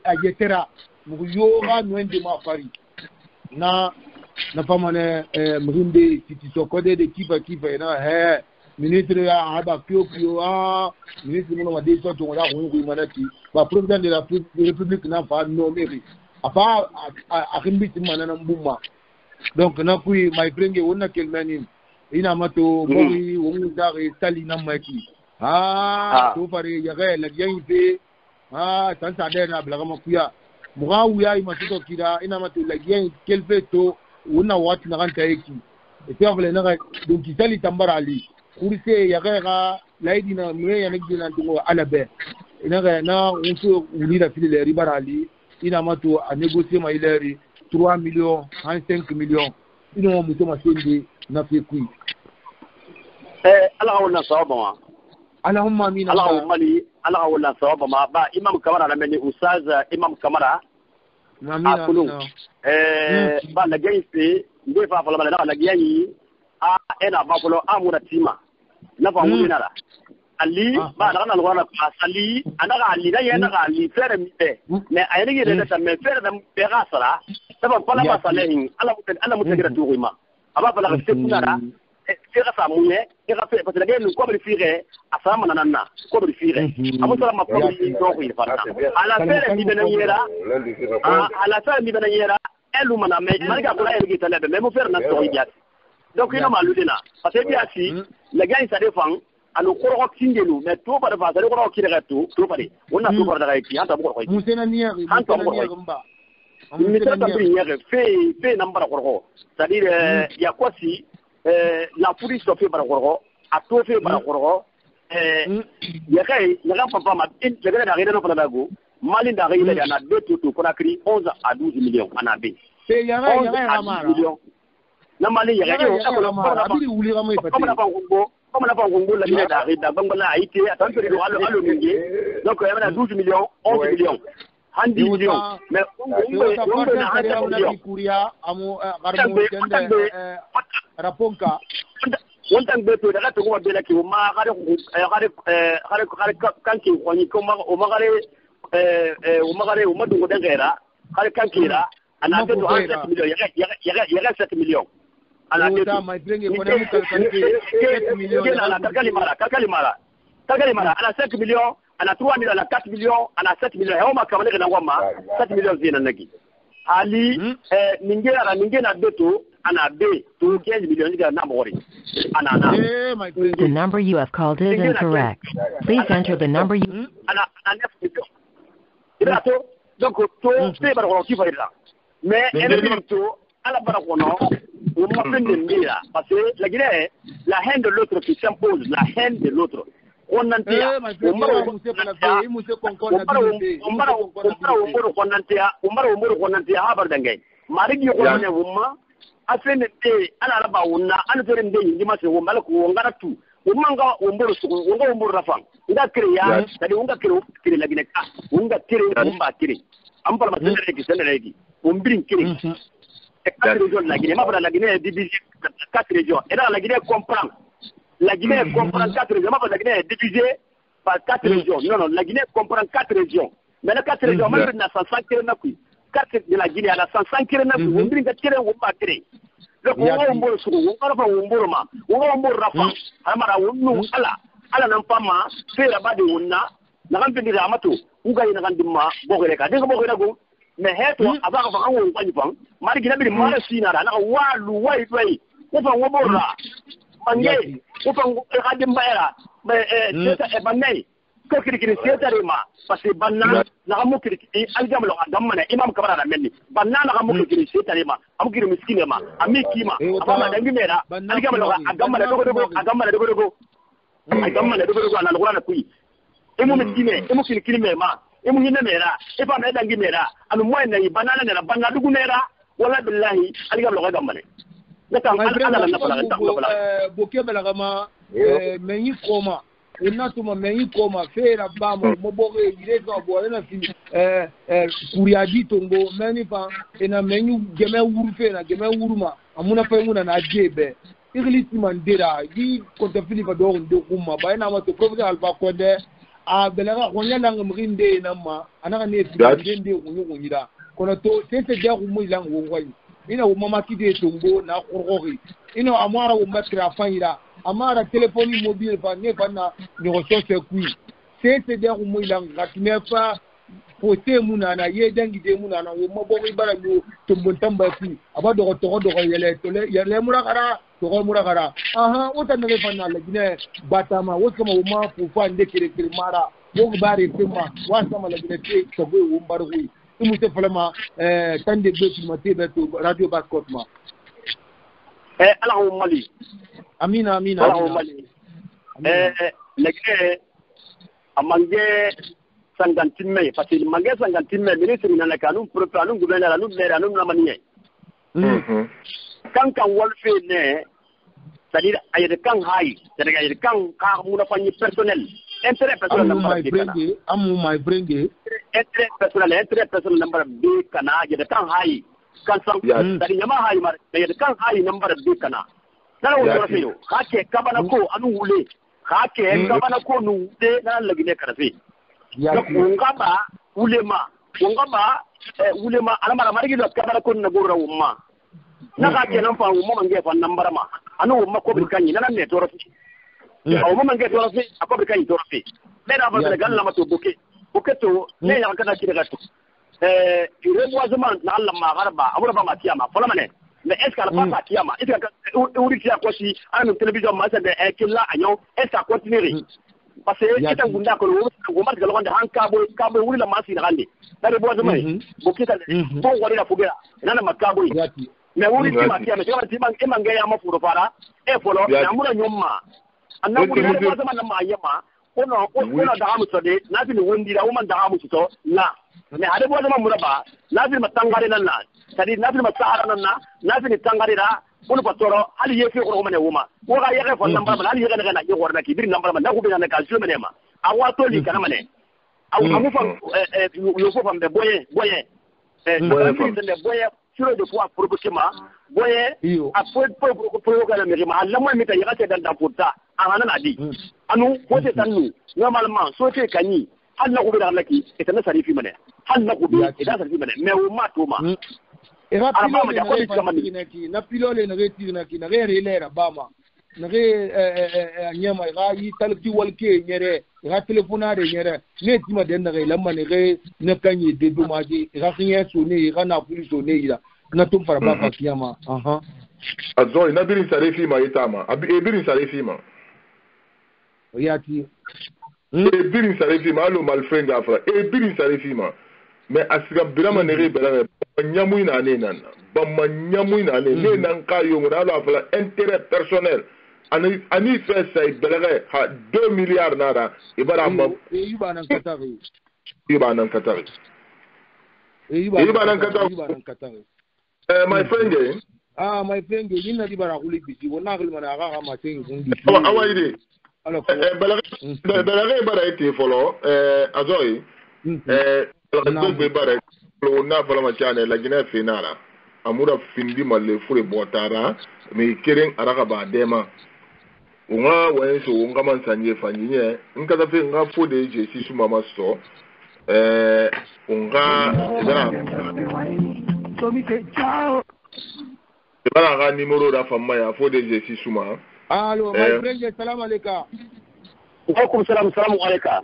ayetera muyoga nwende mafari na pamane mrinde titi sokode de kifa na ministre ya haba kyo ministre no ma de so to ya ko manati ba president de la république na fa no meri afa akimbiti manana mbuma donc na kui my friend wona kelmani ina mato bogi wonu dare tali na maki to fare ya ga la yinfe tanta de na blaga makuya mugawu ya imatuto kira ina matu lagien kelfeto una wati na kanta eki etavle na donc itali tambara ali kurse ya ga laidi na mwe ya ngi na tungo alabe ina ga na unso ulira fili ribara ali ina matu a négocier ma ileri 3 millions 5 millions ino muto masende na fekui ala wala sawaba Allahumma amin ala wala sawaba ba imam kamara na meni ustaz imam kamara amina ba la gayse nde fa fa la gayi ena ba folo amuna tima na fa mumina la ali ba na na wala pasali anaka ali na yana ga ali fere mite me ayene gele na me fere da pega sala saba pala ba salehin ala mutagira tuuma aba pala ga sekuna tira sa munye tira fe parce que le ko bri fire asama nanana ko bri fire amu sala ma ko ni do ko ifana ala fere ni benayera ala fere ni benayera elu mana me malga ko la elgi talabe me mo fere na to idiat donc ina maludina parce que biati le gars ça défend alo ko kingelu mais to ba da ko ko kire to pare wonna to ba da ga ki hanta ko ko musena niya hanta ko ko mba mi ta tambri niya fe nambara ko c'est-à-dire il y a quoi si la police fait par rapport à tout fait par rapport il y a papa ma il y a des dans la go Mali d'arriver il y en a deux tout qu'on a créé 11 à 12 millions en AB c'est il y a millions na Mali il y a comme on a pas Congo la ligne d'arrêt d'Angola Haïti attends que le mingi donc il y a 12 millions 11 millions 10 millions mais on a kuria amu garmo tende raponka wontan beto daga to ko bela ki o ma gare kanki ko ni ko ma o ma gare o ma dungo dengera gare kankira ana beto 7 millions ya 7 millions ana beto ma drenge ko ne mu kalkalki 7 millions ana kalkali mara ana 5 millions ana 3 millions ana 4 millions ana 7 millions o ma kamane kana ngoma 7 millions zina nagi ali ninge na beto ana be to 15 millions ga na mori ana the number you have called is incorrect. Please enter the number you ana 9 millions ira to donc to te bar ko ki faida mais ene to ala bar ko no o ma pende mira parce que la haine de l'autre qui s'impose la haine de l'autre on nantia umbaro habar dangay marigi ko ne umma afene te ana raba wunna ana tere nde yindi mase wo malako wo ngaratu umanga umbaro su wonga umbaro rafan nga kriya tadi wonga kire lagine ka wonga kire umba kire ampal ma tere ki senere ki umbirin kire quatre régions lagine ma fara lagine divisé 4 régions et là lagine comprend la Guinée comprend 4 régions. La Guinée est divisée par 4 régions. Non, la Guinée comprend 4 régions. Mais les 4 régions, même dans 105 km, 4 de la Guinée, à la 105 km, on dit que c'est un peu de le Congo, on va Rafa, Amara, ala Nampama, fait là-bas de Wuna, n'a pas de Ramato, ou Gaïna Randima, Boreka, des Borego, mais Heto, avant on va y prendre, Marigina, Marasina, Walu, Wai, on va Wobora. Mangé, on peut regarder Mbaira, mais c'est banné. Quand il est ma, parce que banana, la rameau qui est algam le gamane, imam Kabara Meni, banana la rameau qui est c'est-à-dire, Amki Miskinema, Amikima, Abama Dangimera, algam le gamane de Agamana de Gogo, Agamana de Gogo, and Rana Kui. Emu Meskine, Emu Kilima, Emu Hinemera, if I'm Dangimera, and when they banana and a banana dugunera, Walla Billahi, algam le gamane. Boke balagama menyi koma inatuma menyi koma fera bama mobore ileza bore na fi kuriadi tongo meni fa ina menyi geme wuru fera geme wuruma amuna fa muna na jebe igliti mandera gi konta fili fa do ndo kuma ba ina ma to professeur alba konde a belaga konya langa mrinde na ma anaka ne fi ndende kunyira kono to tete ja kumu ilang wongwani ina umama kide tongo na korori ina amara umbatra fanyira amara telefoni mobile fa ne bana ni ressource kui c'est de umu ilang gatnefa pote munana ye dangi de munana wo mabori bara no tombo tamba fi abado to yele murakara to murakara aha utana le fana le gine batama wo kama uma fufa ndekere mara wo bare tema wasama le gine te to go umbar hui imute falama tande betu mate betu radio baskotma ala mali amina ala mali leke amange sangantimme parce que mange sangantimme ministre na kanu propre anu gouverneur anu maire anu namaniye kan wolfe ne c'est-à-dire ayede kan hay c'est-à-dire ayede kan ka muna fanyi personnel intérêt personnel number intérêt personnel number B kana ayede kan hay kan sang c'est-à-dire nyama hay mar ayede kan hay number B kana na wo rafiyo khake kabana ko anu wule khake kabana ko nu de na lagine karafi ya ngaba ulema alamara marigi do kabana ko na gora umma na ka kenan fa umma mangi fa number ma anu umma ko bikanyi na ne to rafi umma mangi to rafi akobi kanyi to rafi bena ba daga Allah mato boke to ne ya kana kida gato reboisement na Allah ma garba amura ba ma kiyama fala mane mais est-ce qu'elle va pas kiyama est-ce que uri kiya ko si an télévision ma sa de killa anyo est-ce que continuer parce que kita gunda ko wo ma galo wanda han kabo wuri la masi na gande na reboisement boke ta bo wari la fugera nana makabo mais wuri ti ma kiyama ti ma manga ya ma furo fara folo na mura nyomma anna wuri reboisement na ma yema ono da hamu so de na bi wondi da woman da hamu so na mais ade bo ma muraba na bi matangare nan na tadi na bi masara nan na bi tangare da ono patoro hali yefe ko mane wuma ko ga yake fon number ba hali yake na ke warna ki bir number ba na ko bi na ka jume ne ma awa to li kana mane awu amu fa yo fo fam de boye sur de fois pour que ma boye a pour ga me ma Allah mo mi ta yaka dan da puta ana na di anu ko te tanu normalement so te kanyi hal na ko bi da laki ita na sarifi mane hal na ko bi ita sarifi mane me wo ma to ma era na pilole na reti na ki na re lera bama na re nyama ga yi talki walke nyere ga telefonare nyere ne ti ma den na re lamma ne re na kanyi de do ma ji ga khinya so ne ga na puli so ne ida na tum fara ba ka kiyama azoi na birin sarifi ma itama birin sarifi ma yati birin sarifi ma alo malfrenga afra birin sarifi ma mais asiga birama nere bela nyamu ina ne nan ba nyamu ina ne nan ka yo ngona la fala intérêt personnel ani fait ça bela ha 2 milliards nada ibara ma yuba nan katari my friend my friend ina di bara kuli bisi wona kalma na ga ma tin ngundi awaide bela bara ite folo azoi be bare lo na fala ma chane la gina finala amura findi malle fure botara me kirin araka ba dema unga wenso unga man sanje fanyinye nka da fe nga fo de je si suma ma so unga da so mi te ciao bala ga numero da famma ya fo de je si suma allo my friend salam alayka wa alaikum salam alayka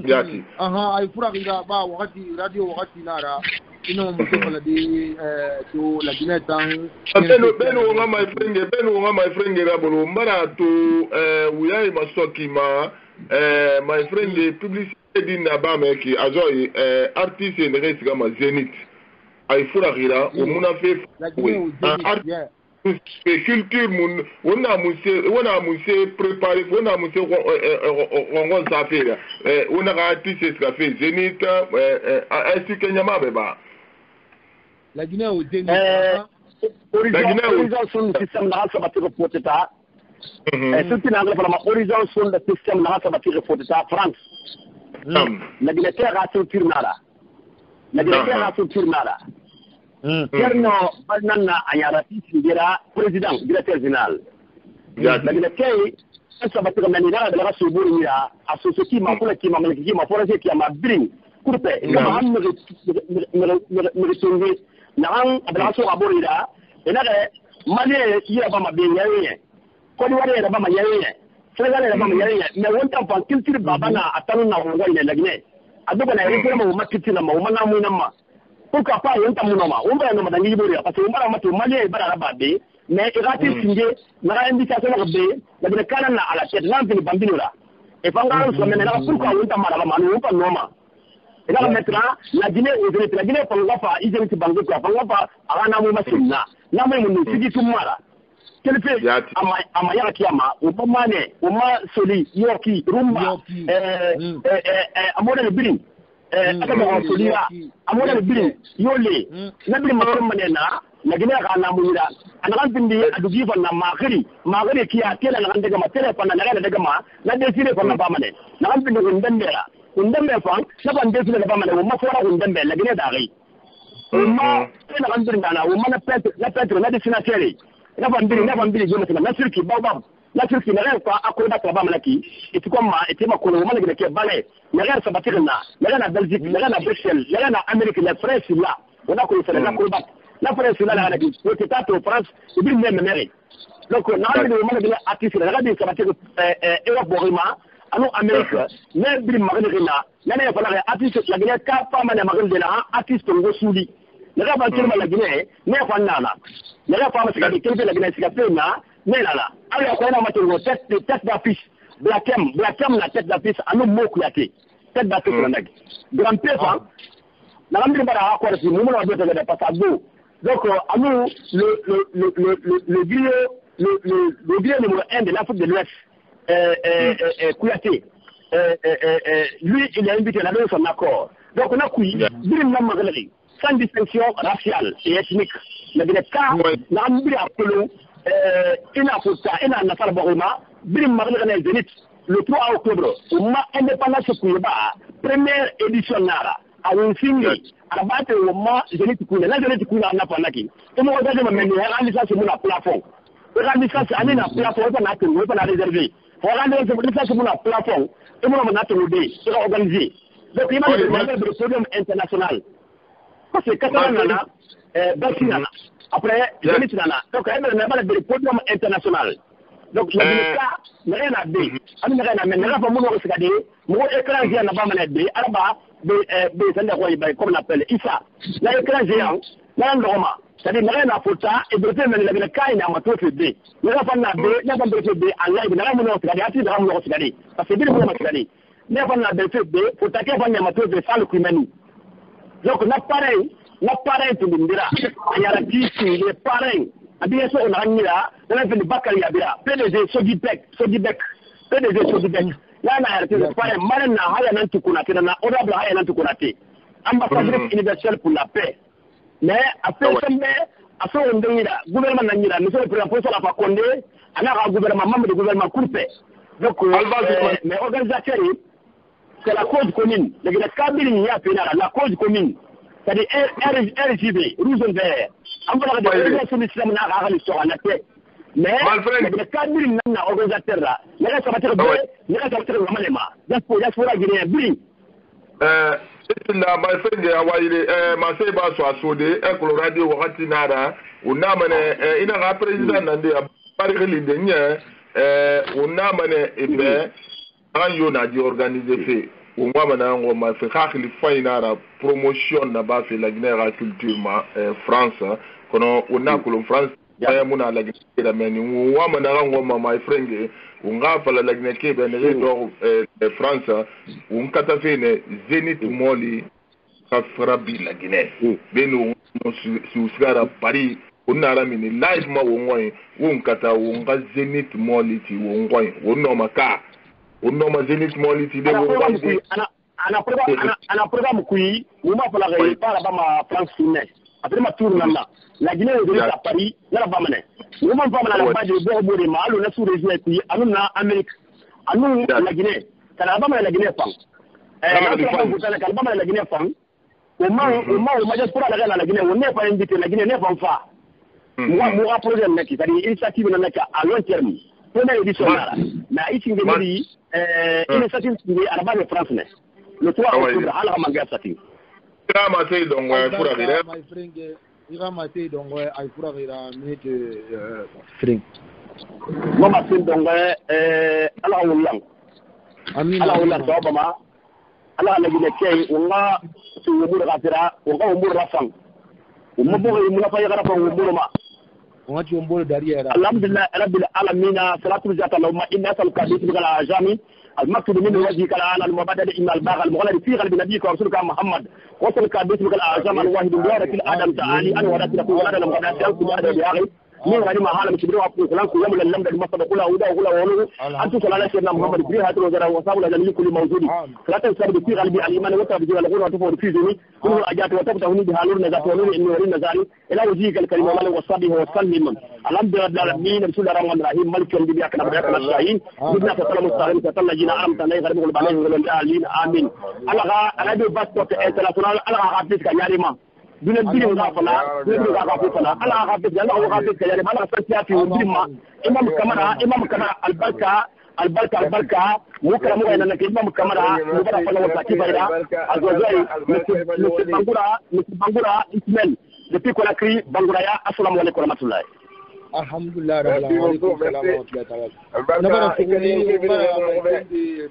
yati ay fura kinga ba wakati radio wakati nara ino mtokola di to la ginetan beno nga my friend rabolo mbara to uyai masoki ma my friend publicité din na ba meki azoi artiste ne resiga ma Zenith ay fura gira o muna fe culture mun wona muse préparer wona muse on ça faire wona ga artiste ska fait Zenith est-ce que nyama beba la Guinée au Zenith horizon sun système na sabati reporteta surtout na ngala ma horizon sun le système na sabati reporteta France la Guinée terra sur nada Kerno banana ayara tingira president directeur général lakini kei sasa batika manina da rasu buru ya asosiyeti makula kima maliki ma forage kima bring kurpe kama hamne meritonge na an abraso abori da ina da mali ya ba mabenyaye ko ni wale da ba mayaye Senegal da ba mayaye me wonta fa culture babana atanu na wonga ile lakini aduba na yiri ma makiti na ma na mu na ma pourquoi pas yonta munoma umba no madangi bori parce que umba mato mali bara rabade mais irati singe na invitation ko be la de kana na ala tête na vini bambinura e fangaro so menena pourquoi yonta mara manu umba noma et là maintenant la Guinée la Guinée fanga fa ijeni bango ko fanga fa ana mu masinna na mu mu sigi tumara kelfe ama ya kiyama umma ne umma soli yoki rumba amore birin aka ba solira amore birin yole na birin mutum manena la Guinée a namura anakan bindi adugi fa na magri ki a tela na daga ma tele fa na daga ma na desire fa na ba mane na kan bindi undembe fa na ban desire ba mane ma fora undembe la Guinée da gai ma na kan bindi na na petro na desina tere na ban bindi joma na sirki babam la Turquie n'a rien pas à quoi battre la Bamalaki, et tout comme et ma colonie qui est balai, n'a rien à battre là, n'a rien à Belgique, n'a rien à Bruxelles, n'a rien à Amérique, la France là, on a connu la combat. La France là, la dit, au État de France, et bien même mérite. Donc, on a des moments de l'artiste, la radio, ça va être Europe Borima, à nous Amérique, mais bien Marina, n'a rien à faire artiste, la Guinée, pas mal à Marine de la artiste au Souli. La rabattre la Guinée, n'est pas nana. La femme, c'est la Guinée, c'est la peine. Mais là, alors qu'on a maintenant tête d'affiche, Blackem, la tête d'affiche, à nous mots tête d'affiche, grand père, la rame de Bara, quoi, c'est le moment de la passage. Donc, à nous, le griot numéro 1 de l'Afrique de l'Ouest, Kouyaté, lui, il a invité la donner son accord. Donc, on a couillé, sans distinction raciale et ethnique. Le cas, la rame de ina fusta ina nasar borima birim magana zenit le 3 octobre umma indépendance kuiba première édition nara awon singi arabate umma zenit kuina na zenit kuina na panaki umo wadaje mameni licence mu na plafond licence ani na plafond pa na tenu pa na réservé licence mu na plafond umo na tenu de sera organisé donc il m'a demandé le podium international parce que Catalana Basinana après, je vais donc, elle n'a pas de podium international. Donc, il y a des cas, rien à dire. Elle n'a rien à dire. Elle n'a pas de regarder. Mon écran géant n'a pas de dire. Elle n'a pas de comme on appelle Issa. L'écran géant, n'a rien de roman. C'est-à-dire, rien à foutre. Et de faire, le cas, il n'a pas de dire. Il n'a pas de dire. Il n'a pas de dire. En live, il n'a pas de regarder. Il n'a pas de regarder. Parce que c'est bien de regarder. Il n'a pas de dire. Il faut attaquer le de ça, le criminel. Donc, on a pareil. La parrain to Bindira, il y a la DC, les parrains, à bien sûr, on a mis là, on a fait le Bakary Abira, PDG Sodibek, PDG Sodibek. Là, on a arrêté le parrain, Marina Hayanan Tukunate, on a honorable Hayanan Tukunate, ambassadeur universel pour la paix. Mais après, à ce moment-là, le gouvernement Nangira, nous sommes le président pour la Condé, on a un gouvernement, membre du gouvernement coupé. Donc, mais organisateurs, c'est la cause commune. Le Kabyle, il y a la cause commune. C'est-à-dire RGB, rouge et vert. On va regarder l'islam à l'histoire en tête. Mais le cadre d'un organisateur là, il y a ça va être bien, il y a ça va être vraiment diaspora guinéen bling. La my friend Hawaii, Maseba Swasode, Ecolo Radio Watinara, Unamane, ina président Nande, Paris Lidenia, Unamane, Ebe, Anyona di organiser fait. On va maintenant on fait le final promotion na ba fait la Guinée culture France on a que France ya muna la Guinée da meni on va maintenant on my friend on va faire la Guinée ke ben de France on kata fait ne Zénith Moli ça fera bi la Guinée beno su sera Paris on a ramini live ma on kata on ga Zénith Moli ti on no maka unoma Zénith Moliti de ana programme kui uma fala ga para ba ma France finne après ma tour nana la Guinée de à Paris la ba mané uma ba na la ba de bo de malu na sous région kui anu na Amérique anu la Guinée kana ba ma la Guinée fang la Guinée fang uma just pour la Guinée on n'est pas invité la Guinée n'est pas fa moi projet mec c'est-à-dire initiative na à long terme première édition là mais ici ngeli initiative qui à la base de France le 3 octobre à la manga sati kama tay donc pour arriver my friend ira maté donc ay pour arriver minute friend mama sin donc ala wulang amin ala wulang to bama ala la gine kay wala su mu rafira wala mu rafang mu bo mu la fa yara fa mu ma wati ombolo derrière alhamdulillah rabbil alamin salatu zata lahumma inna salka bismika jami المكتوب من وجهك الآن المبادئ إن الباغ المغلب في قلب نبيك ورسولك محمد وصلك باسمك الأعظم الواحد الوارث الآدم تعالي أنا ورث لك ولدنا المغلب ينكم هذا بأخي من غير ما حال مشبره أبو كلام كلام للم ده ما تقول أودا ولا ولو أنتم صلى الله عليه محمد بري هاتوا وزرا وصابوا لجميع كل موجود لا تنسوا بكثير قلبي الإيمان وتبدي ولا قول وتفور في زمي كل أجات وتبتهوني بهالور نجات ولور إنه ورين نزاري إلى وجهك الكريم الله وصابه وسلم الحمد لله العالمين بسم الله الرحمن الرحيم ملك يوم الدين كنا بنحكي الشاهين بدنا تطلع مستعين تطلع جينا عرم تناي غريب ولا بعدين ولا العالمين آمين الله أنا ببسط international الله عابد كياريما دون الدين ولا فلا دون ولا عابد فلا الله عابد جل الله عابد كياريما الله سنتيا في ودين ما إمام كمرة البركة مكرم وين أنك إمام كمرة مبارك فلا وساكي بيرا الجزائر مثل بانغورا إسماعيل depuis qu'on a créé Bangouraya, assalamu alaikum wa rahmatullahi. Alhamdulillah, rabbil alamin, salam wa rahmatullahi. Nabara sokoni, nabara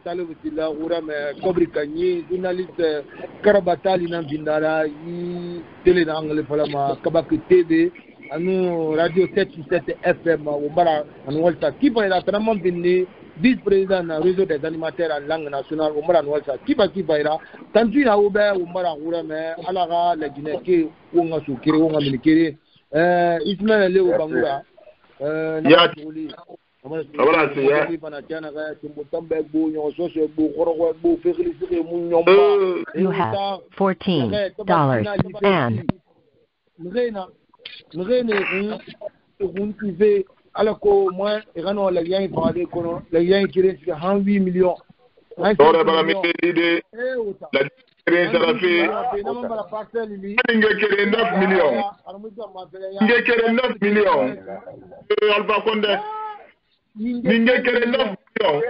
talibutilla, urame kobri kanyi, journaliste Karabatali na bindara, yi télé na angle falama, kabaki TV, anu radio 767 FM, ubara anu walta kipa ila tanamam bindi. Vice-président du réseau des animateurs en langue nationale, Oumara Noualsa, Kiba Kibaira, Tantu na Oube, Oumara Ourame, Alara, la Guinée, Onga Soukiri, Onga Milikiri, Ismaël Léo Bangoura, Nabatuli, Voilà, c'est ya. You have $14 alors que moi, il y a un lien le lien qui est 8 millions. La l'idée, la ça a fait 9 millions. 9 millions. Alpha Condé. 9 millions. 15 millions. Non,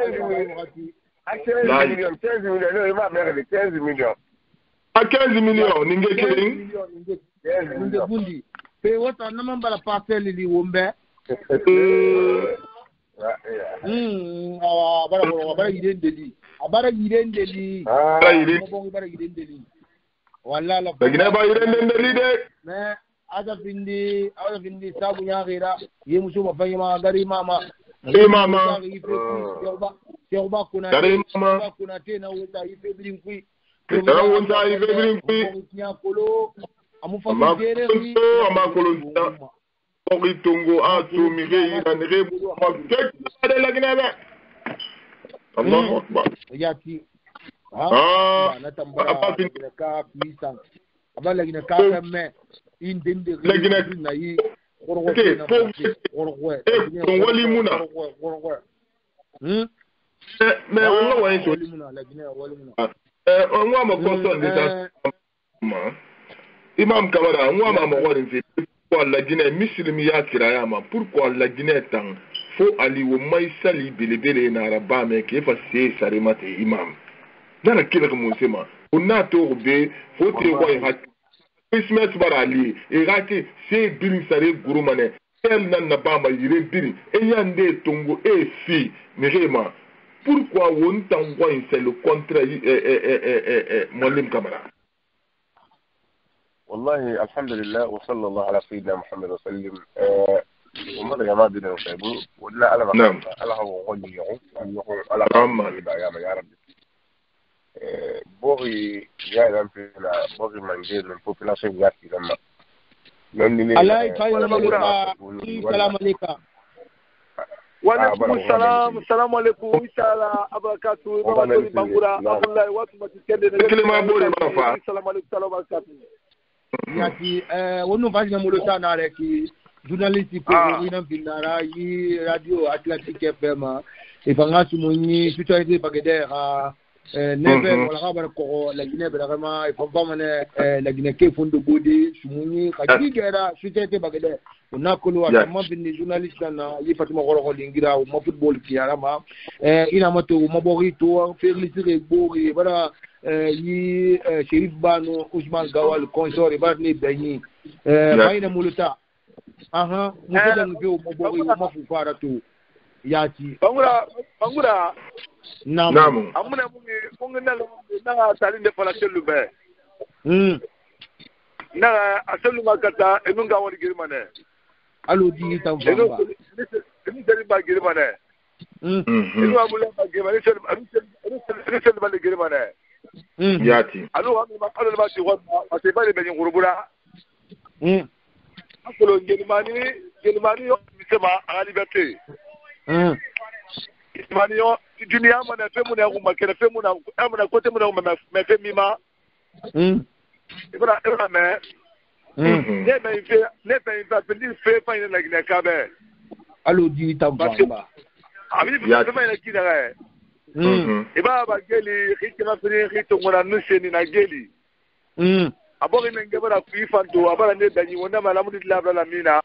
il va faire 15 millions. À 15 millions, Ninge Kering. 15 millions. Et what a number of parcel in the Wombe? Abara yirendeli wala la bagina ba yirendeli de mais ada findi sabu nyagira yemuso bafanya magari mama yoba kuna tena weta ife blinkwi nyakolo amufanya gereri amakolo Tongo a soumire il a de la Guinée. Allah Akbar. Yaki. Natambara la ka puissant. Aba la Guinée ka mais une dinde la Guinée nayi. OK. Wali muna. Mais on va y la Guinée on va me consommer ça. Imam Kamara, on va me voir pourquoi la Guinée musulmane kirayama pourquoi la Guinée tant faut aller au maïsali belebele na raba mais qui fa c'est sarimate imam dans kila musema on a tourbe faut te voir Christmas barali et rate c'est birin sare gurumane elle n'a pas ma yire birin et yande tongo et fi mais pourquoi on t'envoie c'est le contraire Molim Kamara. والله الحمد لله وصلى الله على سيدنا محمد وسلم وماذا يا ما بدنا نسيبه ولا على ما على هو غني على ما يا رب بوغي جاي لم فينا بوغي من جيل من population ياتي لما الله يخليك السلام عليكم وعليكم السلام السلام عليكم ان شاء الله ابركاته وبركاته بانغورا الله واتما تكلم كلمه بوري بافا السلام عليكم وبركاته yaki wonu vajina mulota na reki journaliste ko ina binara yi radio Atlantique FM e banga sumunyi tutoide bagedera neve wala khabar ko la Guinée vraiment il faut pas mener la Guinée ke fondo bodi sumunyi khajigera tutoide bagedera unakolo atama bin journaliste na yi fatima goro lingira o mo football ki arama ina moto mo borito féliciter bori bara yi Sherif Bano Ousmane Gawal consort ba ni benyi bayina muluta aha mutada ngeo mo bori mo fufara to yati bangura namu amuna mungi na salinde fala telube na aselu makata enunga woni girmane allo di tawba ni seri ba girmane inu amula ba girmane seri ba girmane yati allo ba ti wa ase ba le ben ngurubura akolo Gelimani yo misema a liberté. Gelimani yo dunia mana fe muna ko makere fe muna amana kote muna me fe mima. Ibra me. Ne be fa pendi fe fa ina na kabe. Allo di tamba. Ami bi fa ina kidare. Iba ba geli khitna fini khito ngona nuseni na geli. Abori mengebara kuifanto abara ne danyi wona malamu dilabla la mina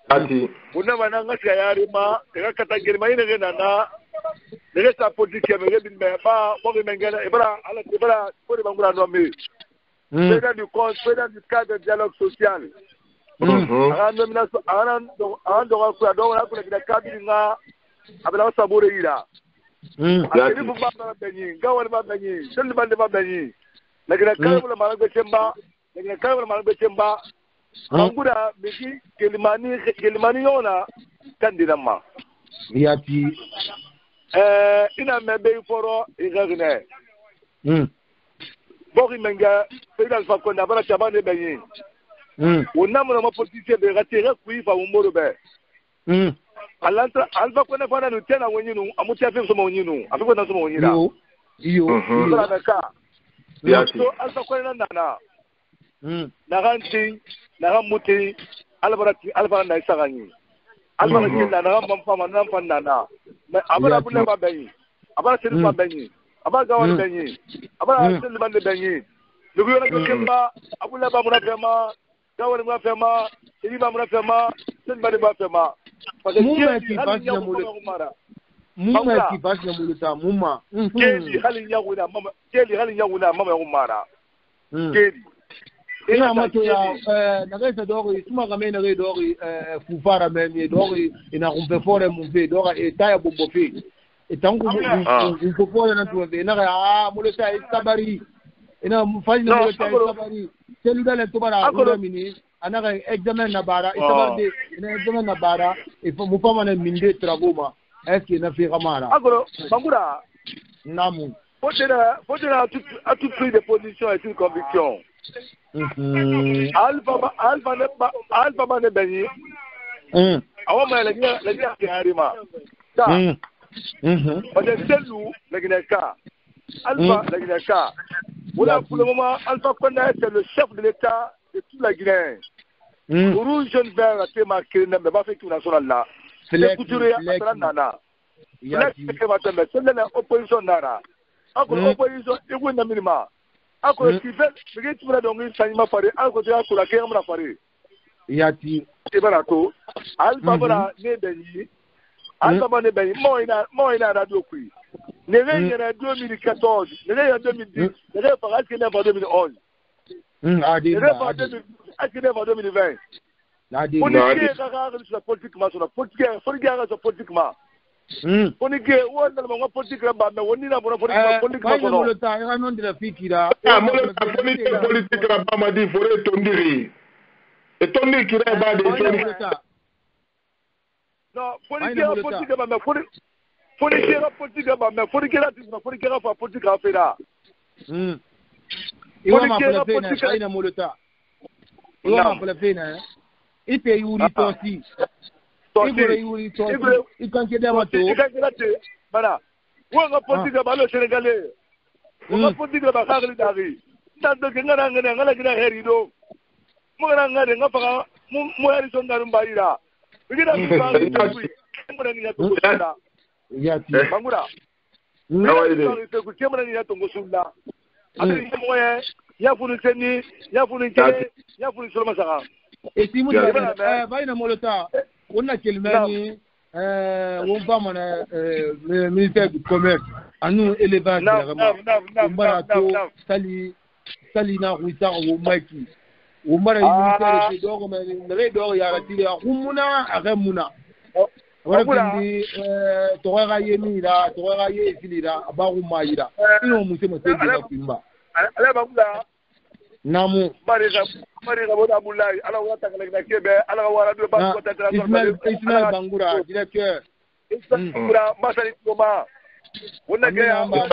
ati wona mananga yari ma daga katagiri mai ne na daga sa politique me bin me ba bori mengena ibara ala ibara bori bangura no me c'est du cadre de dialogue social ara nomination ara do ko do la ko de kabiri nga abala sabore ira ati bu ba ba benyi gawal ba benyi sel bande ba benyi lakini kama mara chemba mangura miki Gelimani yona kandidama yati ina mebe foro igagne bogi menga pedal fa ko na bara chabane benyi wonna mo politique be ratira kuifa umoro be alfa ko na fana no tena wonyinu amutia fe so wonyinu afiko na so wonyira iyo ka so alfa ko na nana naganti nagamuti albara na isagani albara kinda nagam fama nan fanana abara bulle ba benyi abara sel ba benyi abara gawal benyi abara sel bande benyi lugu yona ko kemba abulle ba muna fema gawal muna fema sel ba muna fema sel bande ba fema muma ki basi ya muleta muma ki basi ya muleta muma keli hali nyaguna mama umara keli ina mato ya nagaisa dori suma kama ina dori fufara memi dori ina kumpe fore mumpe dori etaya bombo fe etangu fufora na tuwe ina muleta isabari ina mfanya muleta isabari cellular le tobara mini anaka examen na bara isabari ina examen na bara ifo mufama na minde tragoma est-ce que na fi kamara agoro bangura namu faut à tout prix de position et une conviction. Alpha ne benyi. Awama lagia kiharima. Ta. Parce que cellou lagineka. Alpha lagineka. Voilà pour le moment Alpha Condé c'est le chef de l'État de toute la Guinée. Pour une jeune vert à tema qui ne va faire tout national là. C'est couturé à nana. C'est l'opposition nana. Ako opposition igu na minima ako kife bigi tuna dongi sanima fare ako ya kula ke amna fare yati ibarato alfa bara ne benyi alfa bara ne benyi mo ina radio kui ne venye na 2014 ne venye na 2010 ne venye pas que ne va 2011 adi ne va 2020 adi on est sur la politique ma sur la politique politiquement Ponike wona mo politique ba me woni na politique ba ko no ta ya non de fikira politique ba ma di fore tondiri e tondi kira ba de no politique ba me politique ba me politique fa politique afira iwa ma pole pena ina mulota iwa ma pole pena ipe yuri tosi Voilà. Wanga politique ba lo Sénégalais. Wanga politique ba khagli dari. Tando ngana ngana gina herido. Mo ngana ngapa mo yari songa rumbaira. Bigina ba ngana ni to kusunda. Yati. Bangura. No ku kemana ni to kusunda. Ati moye ya funu seni, ya funu kele, ya funu soloma saka. Etimu ba ina molota. On a quelqu'un on va mana ministère du commerce à nous élevage vraiment barato sali na ruita o maki o mara ministère de dogo mais le dogo ya ratili humuna agemuna wala bindi toga yemi la toga ye filira abaru maira ino musema tege la kimba ala babula namu Marika Boda Boulay, alors on attaque avec la Québec, alors on a deux banques de Ismaël Bangoura, directeur. Ismaël Bangoura, Massali Koma. On a gagné on a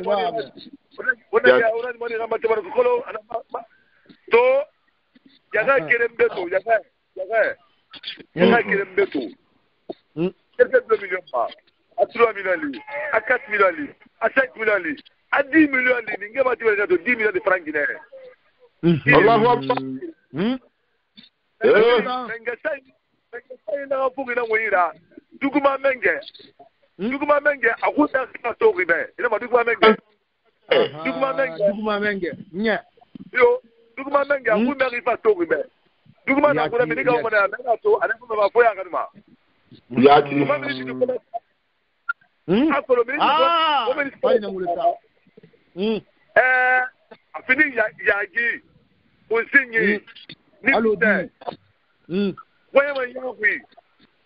to yaga kerembeto yaga ina kire mbeto quelques 2 millions pas à 3 millions à 4 millions à 5 millions à 10 millions ninge ba tiwele to 10 millions de francs guinéens Allahu akbar mengesai na fugi na wira duguma menge akuta to ribe ina ma duguma menge nya yo duguma menge akuta riba to ribe duguma na kuna mini ga mona na to ana kuma ba foya kanuma ya ti akolo mini ko fai na muleta afini yaji onsinyi alo ni waya ma yawi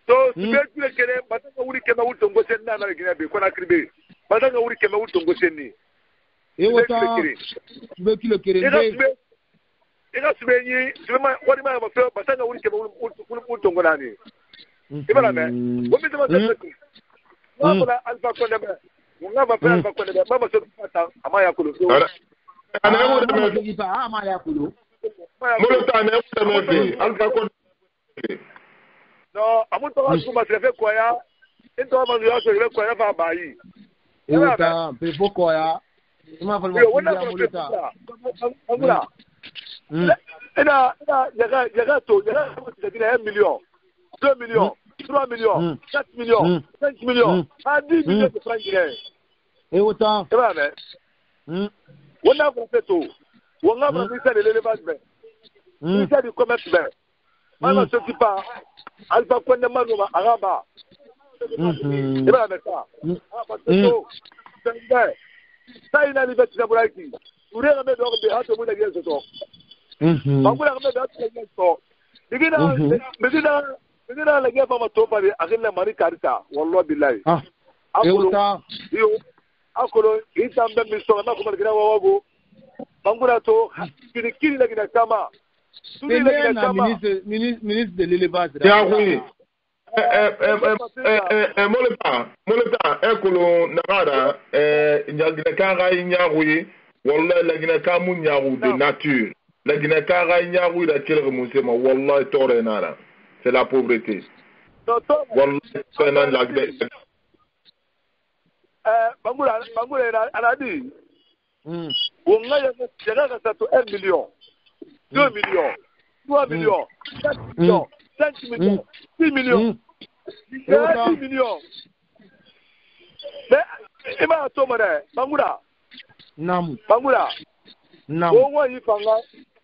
to sube kele batanga wuri kema wutongo sen na na gina be kona kribe batanga wuri kema wutongo sen ni wota sube kile kere ina sube ni sube ma wari ma ba fe batanga wuri kema wutongo nani ibala me womi sama se wala alfa ko debe ngaba fe alfa ko debe mama so fata amaya kulo ana yo de me ba amaya kulo mo ta na yo de me alfa ko no amuntu wasuma sefe koya into ma yo so ile koya fa bayi wota pe boko ya ima falma ya muleta angula ina yaga to 1 million 2 millions 3 millions 4 millions 5 millions à 10 millions de francs guinéens wota ça va wona ko feto wona ba ministère de l'élevage ministère du commerce Mama Sotipa, Alpha Kondemano, Araba. C'est pas avec ça. Ça, il a liberté de Bouraki. Vous voulez remettre hors de hâte au bout de la guerre ce soir. Vous voulez remettre hors de la guerre ce soir. Mais là, la guerre va me tomber avec la Marie Carita. Wallah Billahi. Akolo, il s'en même mis sur la main comme le grand Wawago. Bangurato, qui la guerre Kama. Ministre de l'élevage. Oui. Moleta, ekolo nagara, nyagina kara inyawi, wallah la gina kamu nyawu de nature. La gina kara inyawi la tire musema, wallah tore nara. C'est la pauvreté. Wallah c'est nan la gina. Bangura anadi. Wonga yaga sato 1 million. 2 millions, 3 millions, 4 millions, 5 millions, 6 millions, 10 millions. Mais, il m'a tombé, Bangura. Nam. Bangura. Nam. Au moins, il fanga,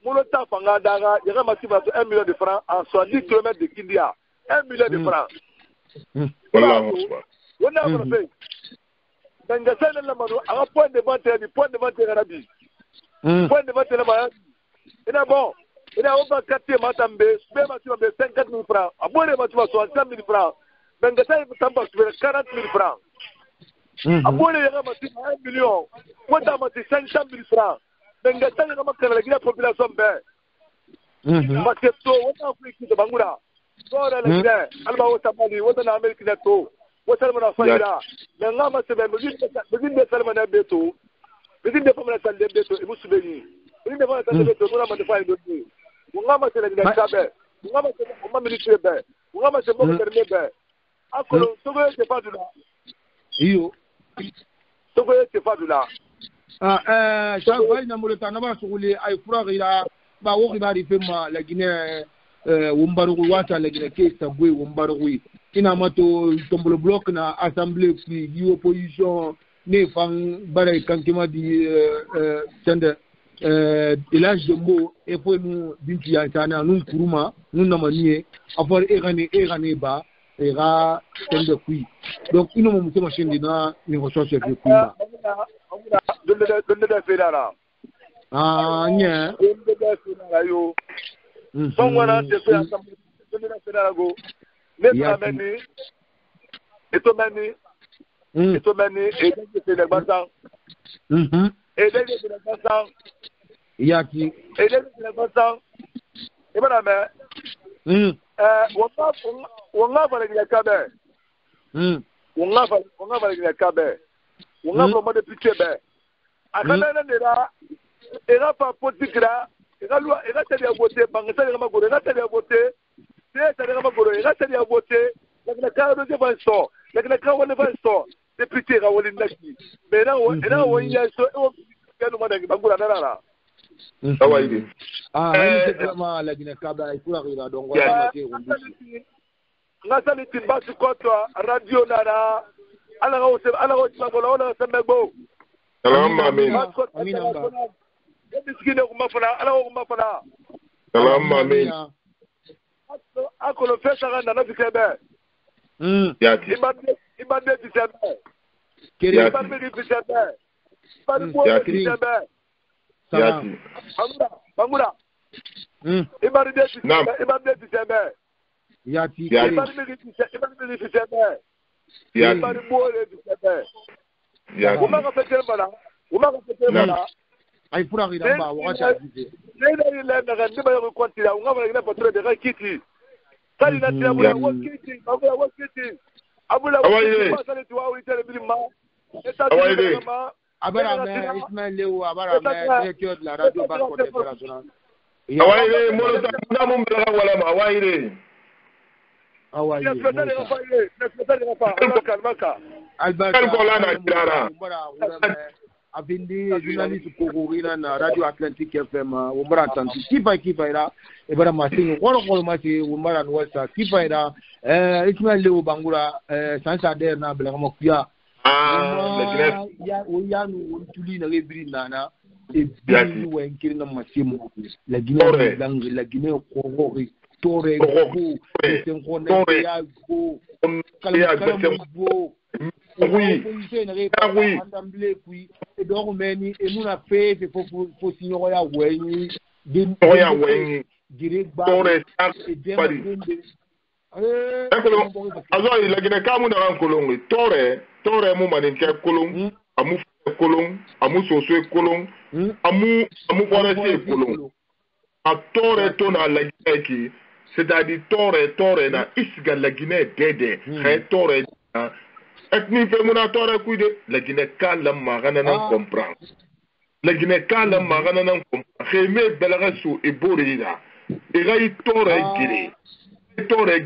Molota fanga daga, il y a un 1 million de francs en 70 km de Kindia. 1 million de francs. Voilà. On a fait. Dans le sein de la mano, à un point de vente, Arabi. Point de vente, là-bas. Il est bon. Il y a un quartier Matambe, 54 000 francs. À boire, 65 000 francs. Bengasa, il me 40 000 francs. À boire, il y a 1 million. Moi, il y a 500 000 francs. Bengasa, il y a la population. Parce que tout, on a fait de Bangura. Toi, la Guinée, Alba Otamali, on a Amérique Neto, on a fait là. Mais là, c'est même, vous dites de Salman Beto, vous dites de Pomela Salde Beto, et vous souvenez. Vous devez être de faire une donnée. Vous n'avez pas de cabe. Vous n'avez pas de militaire. Vous n'avez pas de militaire. Akolo, Togo est pas de là. Iyo. Togo est pas de là. Chaque na muleta na ba suguli ay fura gira ba wo gira rifema la Guinée wumbaru wata la Guinée ke sabwe wumbaru ina mato tombolo bloc na assemblée puis opposition ne fang bare kankima di tende l'âge de mots et pour nous bintia tana nous kuruma nous namanie avoir erane ba era tende kui donc ino mo mutema shindi na ni recherche de kui ba de fedara nya de fedara yo songwana de fedara go metameni etomani et de le bazan et de le bazan yaki et de le bazan et voilà mais on va parler de Kabe on va parler de Kabe on va vraiment de pitié ben à quand même là et là pas politique là et là loi et là c'est de voter bangasa de ma go là c'est de voter c'est ça n'a pas goré là c'est à voter la carte de vaisseau la carte de vaisseau député à Wallin Naki mais là on y a so nous madame Bangura là c'est vraiment la Guinée Kaba il faut arriver donc on va ngasa ni timba sikoto radio nana ala go tsa bola ona sa mebo salam amin diskine ko mafala ala go mafala salam amin akolo fesa na bikebe yati ibade bikebe kiri ibade bikebe ibade bikebe yati bangura ibade bikebe yati ibade bikebe ibade bole bikebe umaka fete bala ay pura gira ba wacha dize nena ile ndaga ndiba yo kontira ungaba ngina patro de kiti kali na tia bula wakiti abula wakiti tu wa itere bilima abara me Ismail Lew abara me directeur de la radio Banco International awaire mo ta na mo mbela wala ma awaire Albert Kolana kirara avindi journaliste Kogorina na Radio Atlantique FM umbara tanti kipa ira ebara masingo kolo masi umbara nwasa kipa ira Ismail Lew Bangura sansa der na bela mo kuya ya oyanu tuli na rebiri nana e bi wenkiri na masimu la Guinée Kogori tore go senkone ya go kalamo oui andamble puis et donc meni et nous a fait faut signer ya weni direct tore azo la Guinée kamu na kolongo tore mu maninke kolong amu kolong amu soso kolong amu forestier kolong a tore to na la Guinée qui c'est-à-dire tore na isga la Guinée dede tore na etni fe muna tore kuide la Guinée kala magana nan comprend la Guinée kala magana nan comprend kheme belaga e borida e gai tore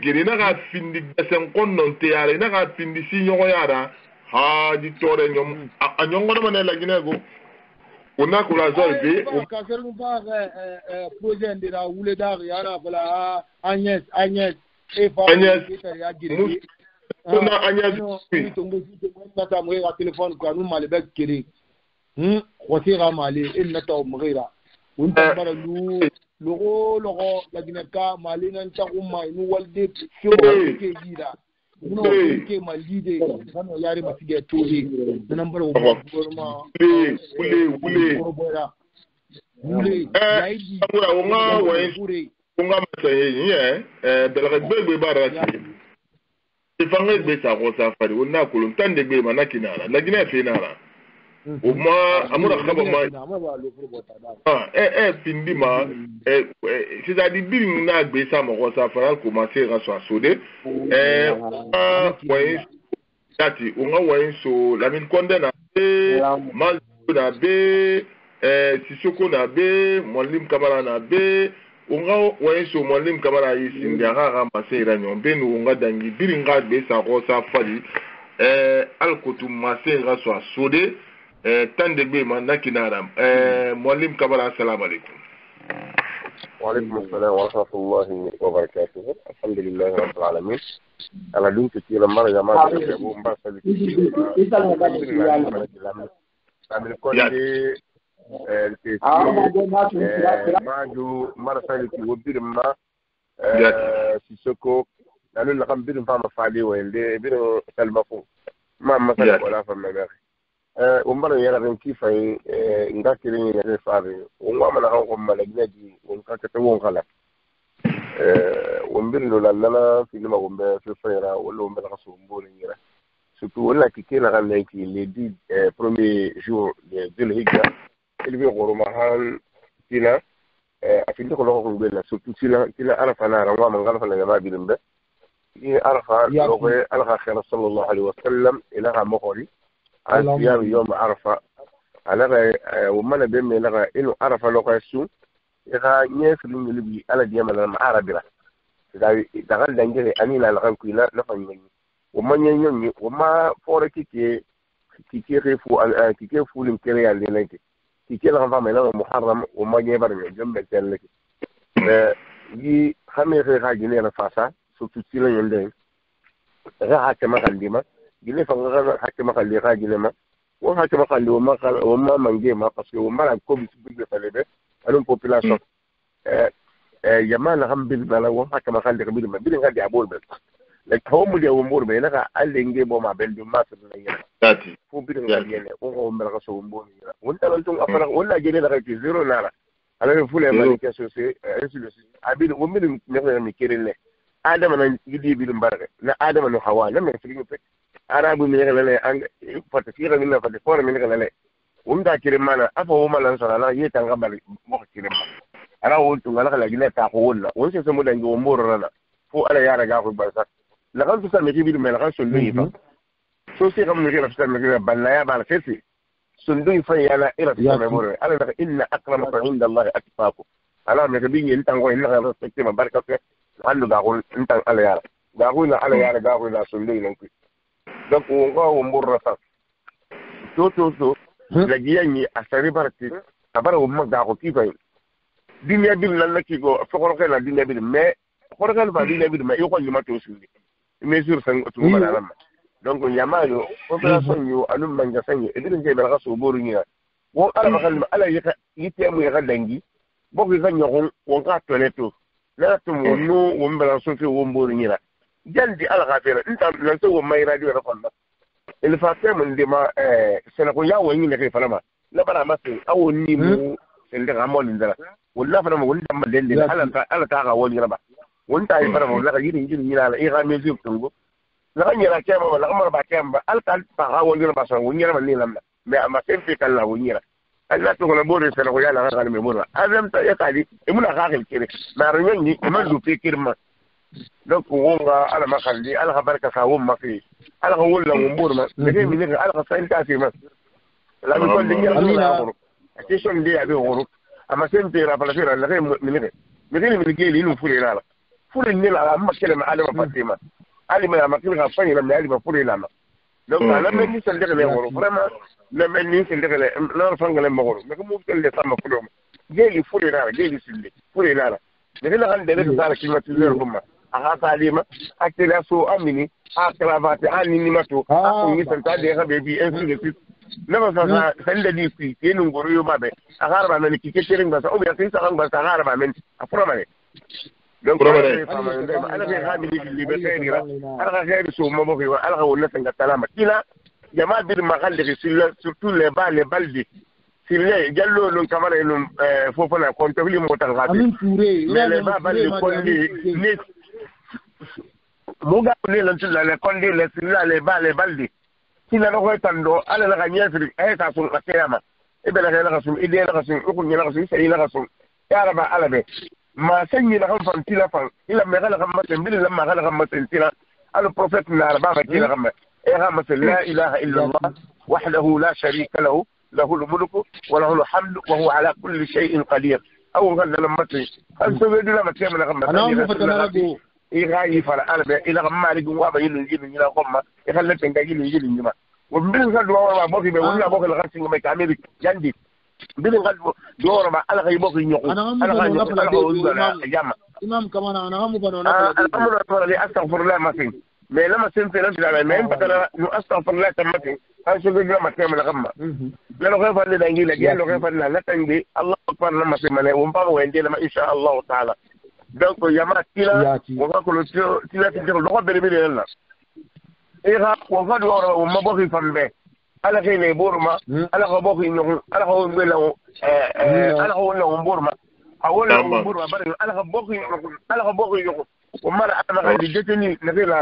gire na ga findi desen konnon te yare na ga findi si nyogo yara ha di tore nyom anyongo na mane la Guinée go ona kula zoibe o ka seru ba projet ndira wule dar yana bala Agnès e fa ya gire ona Agnès to ngo ta mo ga téléphone ko anu male be kiri khotira male inna ta mghira unta bara logo la Guinée male nan ta umma inu walde sho ke gira no ke malide kano yari masige tohi nan bara gouvernement wule yaidi unga masaye belaga gbegbe barati ifanga gbe sa ko sa fari wonna ko lum tande gbe manakina la Guinée fe nara o ma amura khaba ma pindima c'est-à-dire biring na gbe sa mo ko sa fara ko ma se raso asode tati unga wayin so Lamine Condé na mal na be Sissoko na be Moualim Camara na be unga wayin so Moualim Camara yi sindiara ga masera nyombe nu unga dangi biringa be sa ko sa fali alkotu masera so asode tande be manakinara Moualim Camara assalamu alaikum. وعليكم السلام ورحمة الله وبركاته. الحمد لله رب العالمين. أنا دون كثير مرة جماعة الشباب بس اللي كل معجو مرة ثانية وبير ما سيسوكو قالوا لي قام بيرم فما فعلي وين بيرم سلمفو ما مثلا ولا فما باقي ومرة يرى كيف نذكرني يا فاري وما من هم ملجنجي ونكتبون غلط ومبرلو لنا في لما هم في فيرا ولا هم بلغصوا مبورين يرى surtout ولا كينا غنى كي les 10 premiers jours de l'Hijra اللي بيقولوا مهان كنا أفيد كل واحد بيقول surtout كلا عرف أنا رمى من غلف اللي ما بيلم به عرف لغة ألغى خير صلى الله عليه وسلم إلى مقولي عن صيام يوم عرفة على ومن بيم لغة إنه عرفة لغة السوء إذا يفعل اللي بي على ديام العربي dagal dangere ani la la ku la la fanyi o manya nyonyi o ma fore kike refu kike fulim kere ya leleke kike la fama la muharram o manya bar me jombe telleke yi xame ga gine la fasa surtout ci la yende ga hakama kandima gine fa ga hakama kalli ga gine ma wo hakama kalli o ma mange ma parce que o ma la ko bi bi falebe alon population yamana hambil bala wo hakama kalli ga bi ma bi ga di abol be like how mu de wo mbor be na ka alenge bo ma bel du ma so na yena tati fu bi ga yene o ko mbara ka so mbor ni won talal tum afara wala gine la ka zero nara ala fule ma ke so se abin wo min mi kirille adama na gidi bi mbarga na adama no hawa na me filingo pe arabu mi ngala le ang fata fira mi na fata fora mi ngala le umda kirimana afa wo malan sala ye tanga bali mo kirima ara wo tu ngala la gine ta ko wonna won se mo dangi wo mboro na fu ala yara ga ko barsa la kan su sa me bi me la kan so ni fa so se kam ni la fa me balla ya bala fesi sundui fa yana ila ta me moro ala la inna akramakum inda allah atqakum ala me bi ngi tango ina ga respecte ma barka fe andu ga ko intan ala yara ga ko na ala yara ga ko na sundui nan ku donc on va au mboro sa to la giyanyi asari barti abara o magda ko ki fay dinya bil lan la ki go fa ko la dinya bil mais ko ko ba dinya bil mais ko ni ma to sundi mais sur sang to ma la donc yamayo opération yo anum manga sanyi edin je bela so boru ni wo ala bakal ala yite mu ya dangi boko ga nyogon wo ga toileto la to mo no wo mbela so fi wo boru ni la jaldi ala ga fere inta lan so wo mai radio ra fonna il fa te mun de ma sena ko yawo ni ne ke falama la bara ma se awo ni mu sen de gamol ndara walla fa ma walla ma den ala ta ga woni raba wonta ay bara mo la ga yiri ni la e ga me zup tungo la ga nyara ke ma la ga mar ba ke ma al tal ta ga woni raba so woni raba ni lam mais ama sen fi kala woni raba alla to la bore sena ko yala ga me mura azam ta ya kali e mun ga ga kire ma ro ni ma du fi kirma donc wonga ala ma khandi ala ga barka sa won ma fi ala ga wala wombur ma de mi ne ala ga sa ta fi ma la mi ko dinga ala question de abi woro ama sempre la pala fera la re mi ne geli no fure la fure ni la ma kele ma ala ma fatima ali ma kele ga fani la ali ma fure la ma donc ala me ni sel de le woro vraiment le me ni sel de le la fangale ma woro me ko mo kele sama fulo geli fure la geli sille fure la ne la kan de le sala climatiseur bumma aha salima akela so amini akravate anini mato ni santa de ga bebi ainsi de suite lama sa sanda di fi tenu ngoro yo mabe agara ba men kike tering ba sa obi akin sa kan ba sa agara ba men afro mane donc ala be ha mi li be tayni ra ala ga ga so mo bo ko ala ga wonna sanga salama kila jama bir magal de surtout les baldi sille jallo non kamara non fofo na kontabli mo tal gabi mais les baldi kondi ni moga ne lan tilla le kondi le silla le baldi kila ko tando ala la ganya fri ay ta sun qiyama ibela ga la sun ide la sun ko ni la sun sai la sun ya raba ala be ma sanyi la kan fan tila fan ila me gala kan matin bil lamma gala kan matin tila al prophet na raba ma tila kan e ha ma la ilaha illa allah wahdahu la sharika lahu lahu al mulku wa lahu al hamdu wa huwa ala kulli shay'in qadir aw gala lamma tin al sabidu la matin la kan matin إيراني فلا أنا إلى غماري جوا بيجي يجي يجي لقمة يخلي تنجي يجي يجي ما وبين قال دوا بوكي بقول بوكي الغسيل ما يكمل جندي بين قال دوا ما أنا غير بوكي ينقل أنا غير جامع إمام كمان أنا هم بنونا أنا أقول لي أستغفر الله ما فين ما لما سنت نفسي على ما بدل أستغفر الله تمتين هذا شو بيجي لما تعمل غمة لا لو غير فلنا دنجي لا لو غير فلنا لا تنجي الله أكبر لما سمعنا ومبارك ويندي لما إن شاء الله تعالى donc yama kila waka ko tila ti ko ko bere bere la e ha ko fa do o ma bo fi fambe ala ke ne borma ala ko bo fi nyon ala ko ngela ala ko no borma awala ko borma bare ala ko bo fi ala ko bo fi nyon o mara ana ga di deteni na la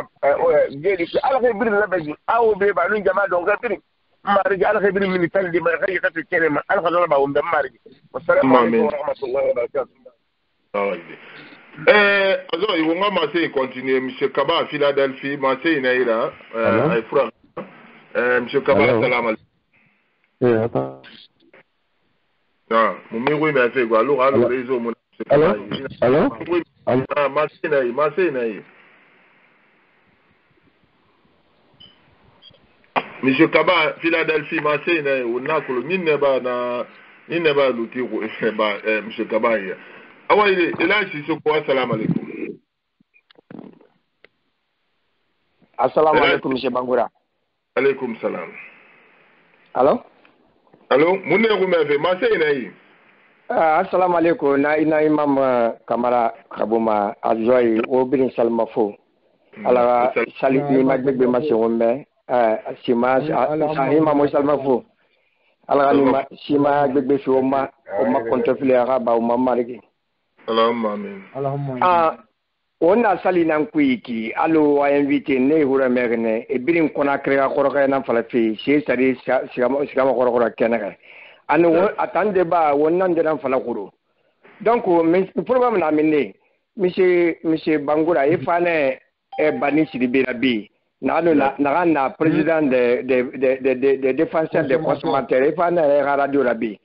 gedi ala ko bir la be aw be ba nu jama do ga bir mari ala ko bir min tan di ma ga yata kene ma ala ko do ba o be mari wassalamu alaykum wa rahmatullahi wa barakatuh azo iwonga mase continue monsieur Kaba Philadelphie mase inaira ay fra monsieur Kaba salam alaikum ah mumi oui mais fait quoi alors réseau mon allô Ah, Massénaï. Monsieur Kaba, Philadelphie, Massénaï, ou Nakolo, ni neba l'outil, Monsieur Kaba. Ah ouais, il a ici, salam alaikum. Assalamu alaikum, Monsieur Bangoura. Alaikum salam. Allô? Allô, Moune Roumeve, Massénaï. Assalamu alaikum, na imam Kamara Kabouma, Azoy, Obin Salmafo. Alors, salut, Magbebe Massombe, Sima, Imam Salmafo. Alors, Sima, Gbebe Foma, Oma Contrefile Araba, Oma Marigi. Allahumma. On a sali nan kuiki, allo a invité ne hura merne, et birin kona créa koroka nan falafi, c'est sari sigama korokora kenere. Anu attendez ba wonan de nan falakuru. Donc, le problème na mine, monsieur Bangoura, il fallait bani Sidibirabi, na président de défenseurs des consommateurs, il fallait radio rabi.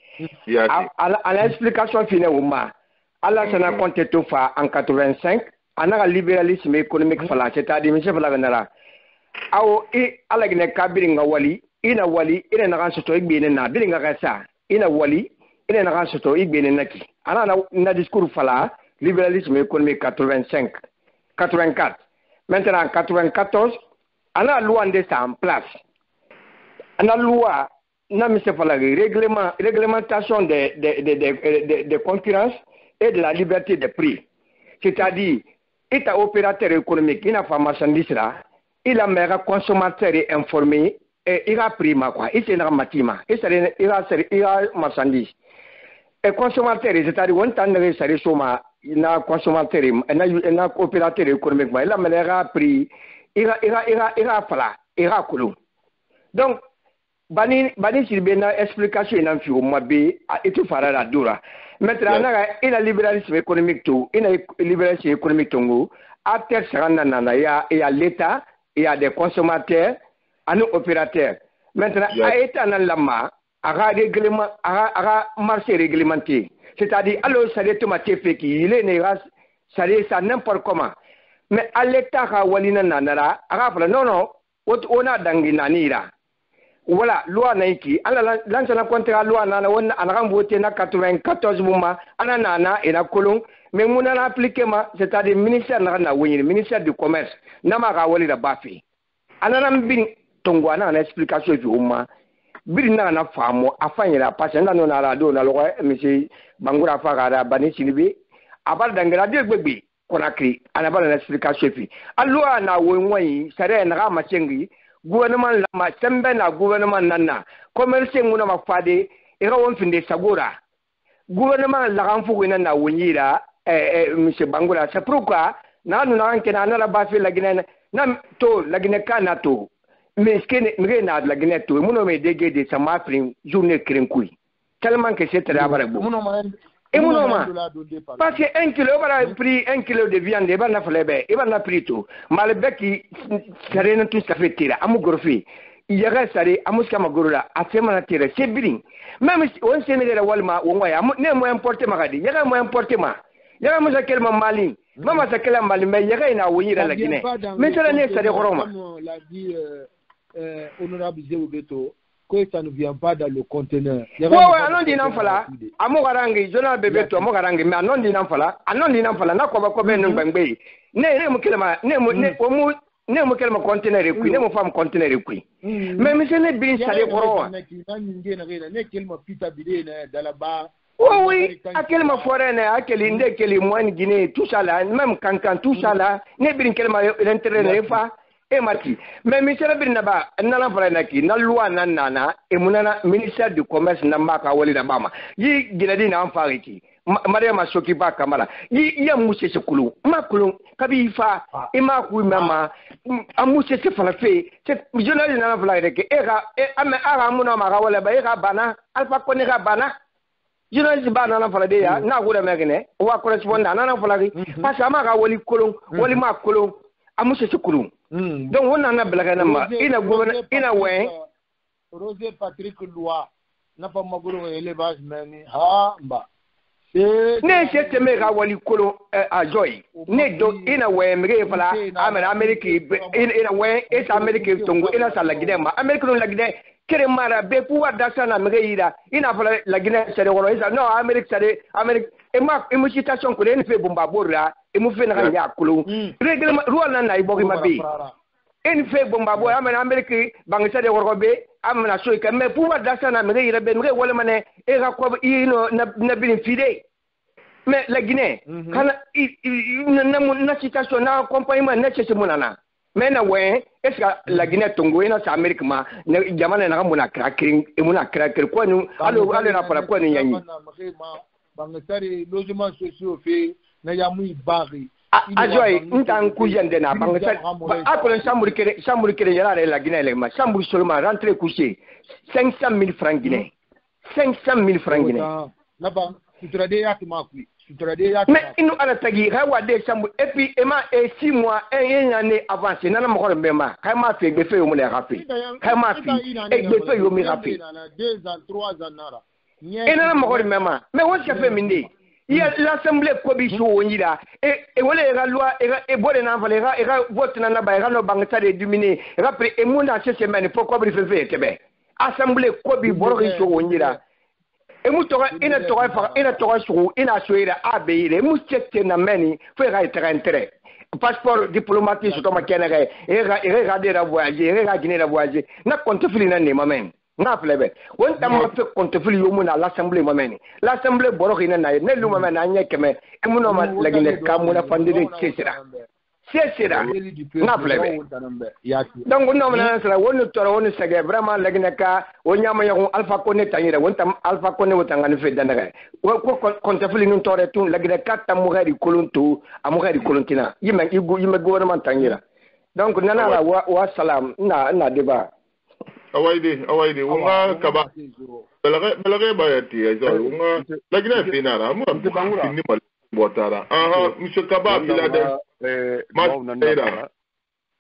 À l'explication finale, Allah s'en a compté tout fa en 85. Anaka libéralisme économique fala c'est-à-dire monsieur fala ganara awo ala gine kabiringa wali ina na soto igbene na biringa kasa ina wali ina na soto igbene naki ana na discours fala libéralisme économique 84 maintenant 94 ana loi de ça en place ana loi na monsieur fala réglementation de concurrence et de la liberté de prix, c'est-à-dire il est opérateur économique, il a fait marchandise là, il a mis consommateur informé et il a pris ma quoi, il s'est matima, il a marchandise. Et consommateur, c'est-à-dire on t'a donné ça soma, il a consommateur, il a opérateur économique, il a mis prix, il a fala, il a coulou. Donc bani silbena explication ina fi o mabe et tout fara la dura. Maintenant il a libéralisme économique tout, il a libéralisme économique tongo, acteurs sarana nana il y a l'état, il y a des consommateurs, à nos opérateurs. Maintenant a état nan lama, a règlement, a marché réglementé. C'est-à-dire alors ça les tomates fait qui il est néras, ça n'importe comment. Mais à l'état ka walina nanara, a non, on a danginanira. Voilà, loi naiki. Alors, l'ancien contrat loi nana on a voté na 94 mois, anana et la colon, mais mon a appliqué ma, c'est-à-dire ministère na wini, ministère du commerce, nama rawali la bafi. Ananam bin tongwana en explication du uma, bin na famo, afin la passe, non à la don, alors, monsieur Bangoura Farada, Bani Silibi, aval d'angela de bébé, qu'on a créé, en avant l'explication. Alors, na wini, serait un ramassengi. Gouvernement lama sembe na gouvernement nana commerce nguna mafade ira won finde sagora gouvernement la ranfu ina na wonyira monsieur Bangoura c'est pourquoi na anke na la bafi la Guinée na to la Guinée kana to mais skene na la Guinée to muno me dege de sama prin journée krenkui tellement que c'est très abarabo et monoma parce que 1 kilo bara prix 1 kilo de viande et na flebe et na prix tout malbeki sarena tout ça fait tira amu gorfi yaga sare amuska magorula afema na tira c'est bien même on sénégalais walma wonga ne mo importer magadi yaga mo importer ma yaga mo sakel ma mali mama sakel mali mais yaga ina wonyira la Guinée mais ça ne sare koroma l'a dit honorable Zéobeto que ça ne vient pas dans le conteneur. Ouais, anon di nan fala. Amo garangi, journal bébé to amo garangi, mais anon di nan fala na ko be non bangbe. Ne mo kelma, ne mo kelma conteneur ekui, ne mo fam conteneur ekui. Mais monsieur ne bin sale koro. Ne kelma pita bidé dans la bas. Oui, à quel ma forêt, à quel inde, quel moine Guinée, tout ça là, même cancan, tout ça là, ne bin kelma l'intérêt ne fa. Et Mati, mais monsieur Birnaba, nana Franaki, na loi nana, et mon ministère du commerce Nambaka Wali Nabama. Yi Ginadina Amfariki, Maria Masokiba Kamara, yi Mousse Sekulu, Makulum, Kabifa, et Makou Mama, Amousse Sefalafe, c'est journal Nana Flareke, Era, et Aramuna Marawala, Era Bana, Alpha Conera Bana. Journaliste Bana Faladea, na Wula Magane, ou à correspondant Nana Falari, Passamara Wali Kolon, Wali Makolon, Amousse Sekulu. Donc on en a blagué nama ina gouverne ina ouais Rosé Patrick Loi n'a pas magoro élevage mais ha ba ne se teme ga wali kolo a joy ne do ina we mege fala amana america ina we es america tongo ina sala gidema america no lagide kere mara be pouvoir d'achat na mege ida ina fala lagine sere woro isa no america sere america e ma e mutation ko ne fe bomba borra e mu fe na ya kolo règlement roi na ibogi mabi en fe bomba bo amana america bangsa de woro be amana so ka me pouvoir d'achat na mege ida be mege wala mané e ga ko ino na bin fide mais la Guinée kana na situation na accompagnement na chez monana mais na we est-ce que la Guinée tongo ina sa Amérique ma jamana na mona cracking e mona cracker ko nu allo na para ko ni yanyi bangatari logement sociaux fait na ya muy bari ajoy ntan kujende na bangatari akolo chambre kere yara la Guinée le ma chambre seulement rentrer coucher 500 000 francs guinéens 500 000 francs guinéens na ba tutrade yakima kui mais inu ala tagi rawa de chambre et puis ema 6 mois une année avancé nana mo ko mbema kay ma fe be fe yo mo le rafi kay ma fi e be fe yo mi rafi 2 ans 3 ans nara et nana mo ko mbema mais on se fait mindi il y a l'assemblée commission wonira et wala ga loi et bole na valera et ga vote na ba ga no bangata de dominer après et mon dans cette semaine pourquoi bi fe tebe assemblée kobi borgi so wonira e mu toga ina toga suru ina soira abeyire mu chete na meni fe ga intérêt passeport diplomatique to makenere e ga de la voyager e ga Guinée la voyager na compte fili na ne mamen na flebe won tam ma fe compte fili yo mu na l'assemblée mamen l'assemblée boro ina na ne lu mamen na nyekeme e mu no ma la Guinée ka mu na fandide c'est na flebe donc non na sala won toro won sege vraiment la Guinée ka wonyama yo alpha Condé tanyira won tam alpha Condé wotanga ne fe dandaga ko compte fili nun tore tun la Guinée ka tam muhari kolonto amuhari kolontina yima gouvernement tanyira donc nana la wa salam na débat awaide wonga kaba belage bayati azo wonga la Guinée finara mu ni mal botara monsieur Kaba bilade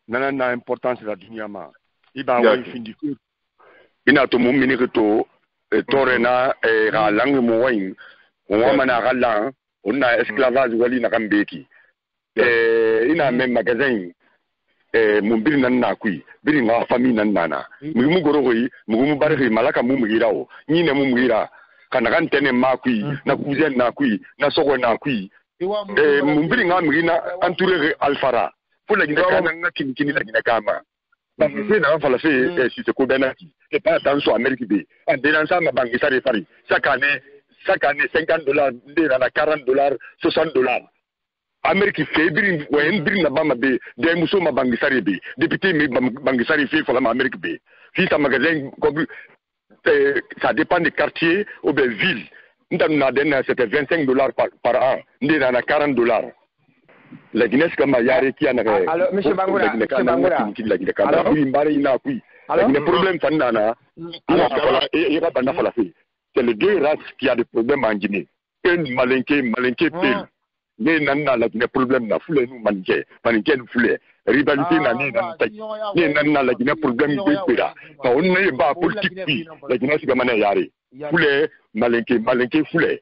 nana na importance la dunia ma iba wa findi ina to mum mini to torena ra lang mo wain o mana gala onna esclavage wali na kambeki ina même magasin mumbiri nan na kui biri nga famille nan nana mu gorogoyi mu barri malaka mu mugirao nyine mu mugira kana kan tene ma kui na kuzen na kui na sogo na kui mumbiri nga mugina entouré alfara pour la Guinée kana kini la Guinée kama parce que na fala fait si c'est ko benaki et pas dans so Amérique B en dénonçant ma banque ça Paris chaque année $50 de na $40 $60 Amérique fait birin wen birin na bama be de muso ma bangisari be député me bangisari fait fala ma Amérique be fi sa magasin ça dépend des quartiers ou des villes ndana den c'était $25 par an ndina na $40 la Guinée comme yare qui en a alors monsieur Bangoura la Guinée kama oui mbari ina kui la Guinée problème fanana il va banda fala fait c'est les deux races qui a des problèmes en Guinée un malinké pile ne nanna la Guinée problème na fule nu malinké nu fule rivalité na ne nanna la Guinée problème de pira on ne ba politique bi la Guinée c'est comme yare fule malinké fule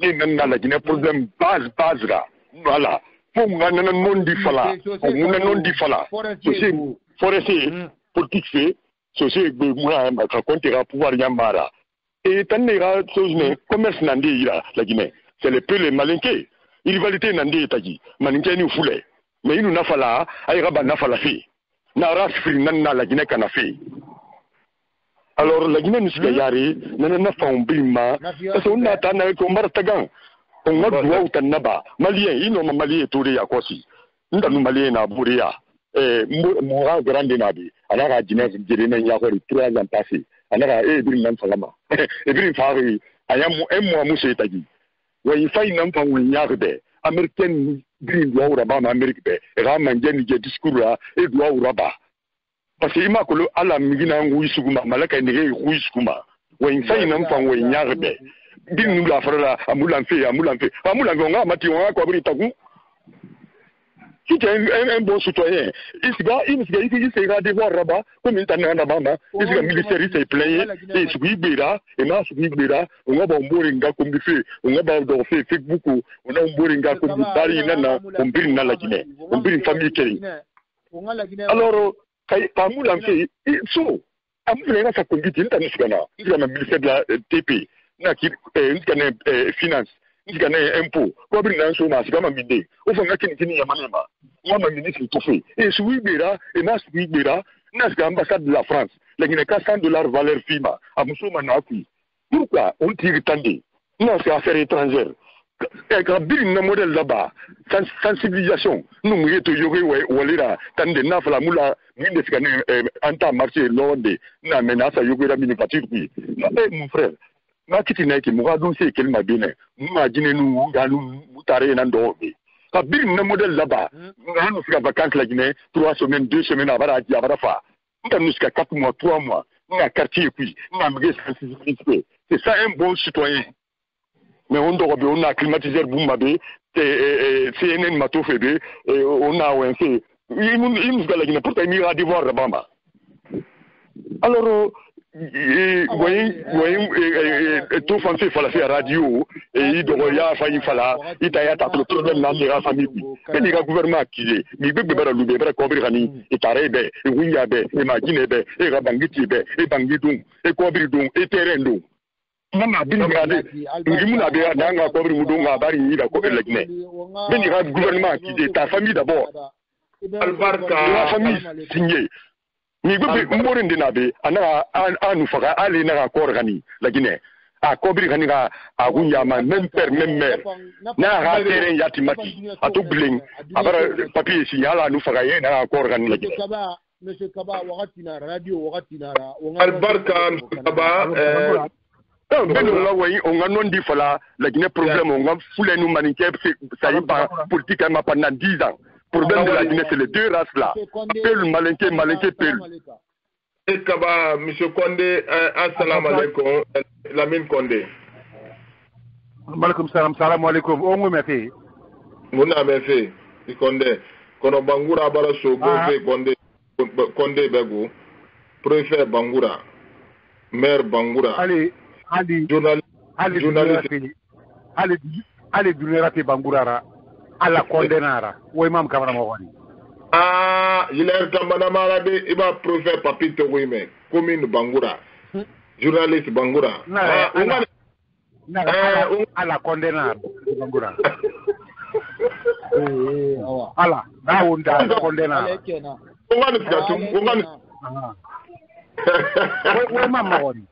ne nanna la Guinée problème base là voilà pour ngana non di fala on non di fala c'est forestier politique c'est c'est be moi ka comptera pouvoir yambara et tanera chose ne commerce nandi ira la Guinée c'est le peu les malinké rivalité nandi taji malinké ni fule mais inu nafala ayra ba nafala fi na rasfri nanna la Guinée kana fi alors la Guinée nisika yari nana na fambima parce on ata na ko martagan on a droit au tanaba malien ino malien touré ya kosi ndanu malien na buria mo grande nabi ala ga Guinée jirena ya ko 3 ans passé ala birin nan salama birin fari ayam mo musse taji way fay nan fa won yarde américaine birin do wura ma Amérique be ra manjeni je discours là et do wura ba parce que ima ko ala migina ngui suguma malaka ni re ngui suguma way fay nan fa won yarde birin la fara amulan fe nga mati nga ko bri tagu Si tu es un bon citoyen, il sera devoir rabat, comme il t'a dit à Bama, il sera militaire, il s'est plaigné, et ce qui bira, et là, ce qui bira, on a un boringa comme du fait, on a un fait Facebook, on a un boringa comme du Bari, on brille dans la Guinée, on brille une famille qui alors, quand vous l'avez fait, il faut, à vous l'avez fait comme dit, il y a un ministère de la TP, il y a un finance. Il y a un impôt. Quoi bien dans ce moment, c'est comme un midé. Au fond, il y a quelqu'un qui a manema. Moi, ma ministre est tout fait. Et ce Wibera, et ma Wibera, n'a pas l'ambassade de la France. La Guinée a $100 valeur FIMA. À Moussouman Nakui. Pourquoi on tire tandis? Non, c'est affaires étrangères. Quand il y a un modèle là-bas, sensibilisation, nous, nous, Walira, tandis, n'a pas la moula, mine anta marché, l'ordre, n'a menace à Yogura Minipatir. Mon frère. Ma kiti na ki muga don se kelma bene ma jine nu ga nu mutare nan do be ka bir na model là-bas nga nu fika vacances la Guinée 3 semaines 2 semaines abara fa nta nu ska 4 mois 3 mois nga quartier puis nga mge sensibiliser c'est ça un bon citoyen mais on doit on a climatiseur boum be CNN mato febe on a un fait il la Guinée pourtant il ira devoir rabamba alors tout français fala fait radio et il doit y avoir il fala il t'a le problème dans la famille et les gouvernements qui mais bébé bara lube bara kobri hani et tarebe et winyabe et majinebe et rabangitibe et bangidung et kobri dung et terrendo mama bin grade ngimuna be nanga kobri mudunga bari ida ko elgne ben il y a gouvernement qui ta famille d'abord albarka la famille signée ni gobe mborin dinabe ana anu faga ali na ko organi la Guinée a kobri gani ga agunya ma même père même mère na ga terrain yatimati atu bling abara papier signal anu faga ye na ko organi la Guinée monsieur Kaba wakati na radio wakati na albarka Kaba ben on way on a non dit fala la Guinée problème on a foulé nous maninke ça y pas politique ma pendant 10 ans. Problème de la Guinée, c'est les deux races là. Pel, Malinké, Pel. Et Kaba, M. Condé, assalamu alaikum, Lamine Condé. Malaikum salam, salam alaikum. On me fait. Mon ami fait, Condé. Kono Bangura Barasso, Condé Bego, préfet Bangura, maire Bangura. Allez, journaliste. Allez, journaliste Bangura. Ala condenara wo imam kamara mo woni il est tambana malade iba préfet papito wime commune Bangura journaliste Bangura ala condenara Bangura ala da wonda condenara ngani skatum ngani wo imam mo woni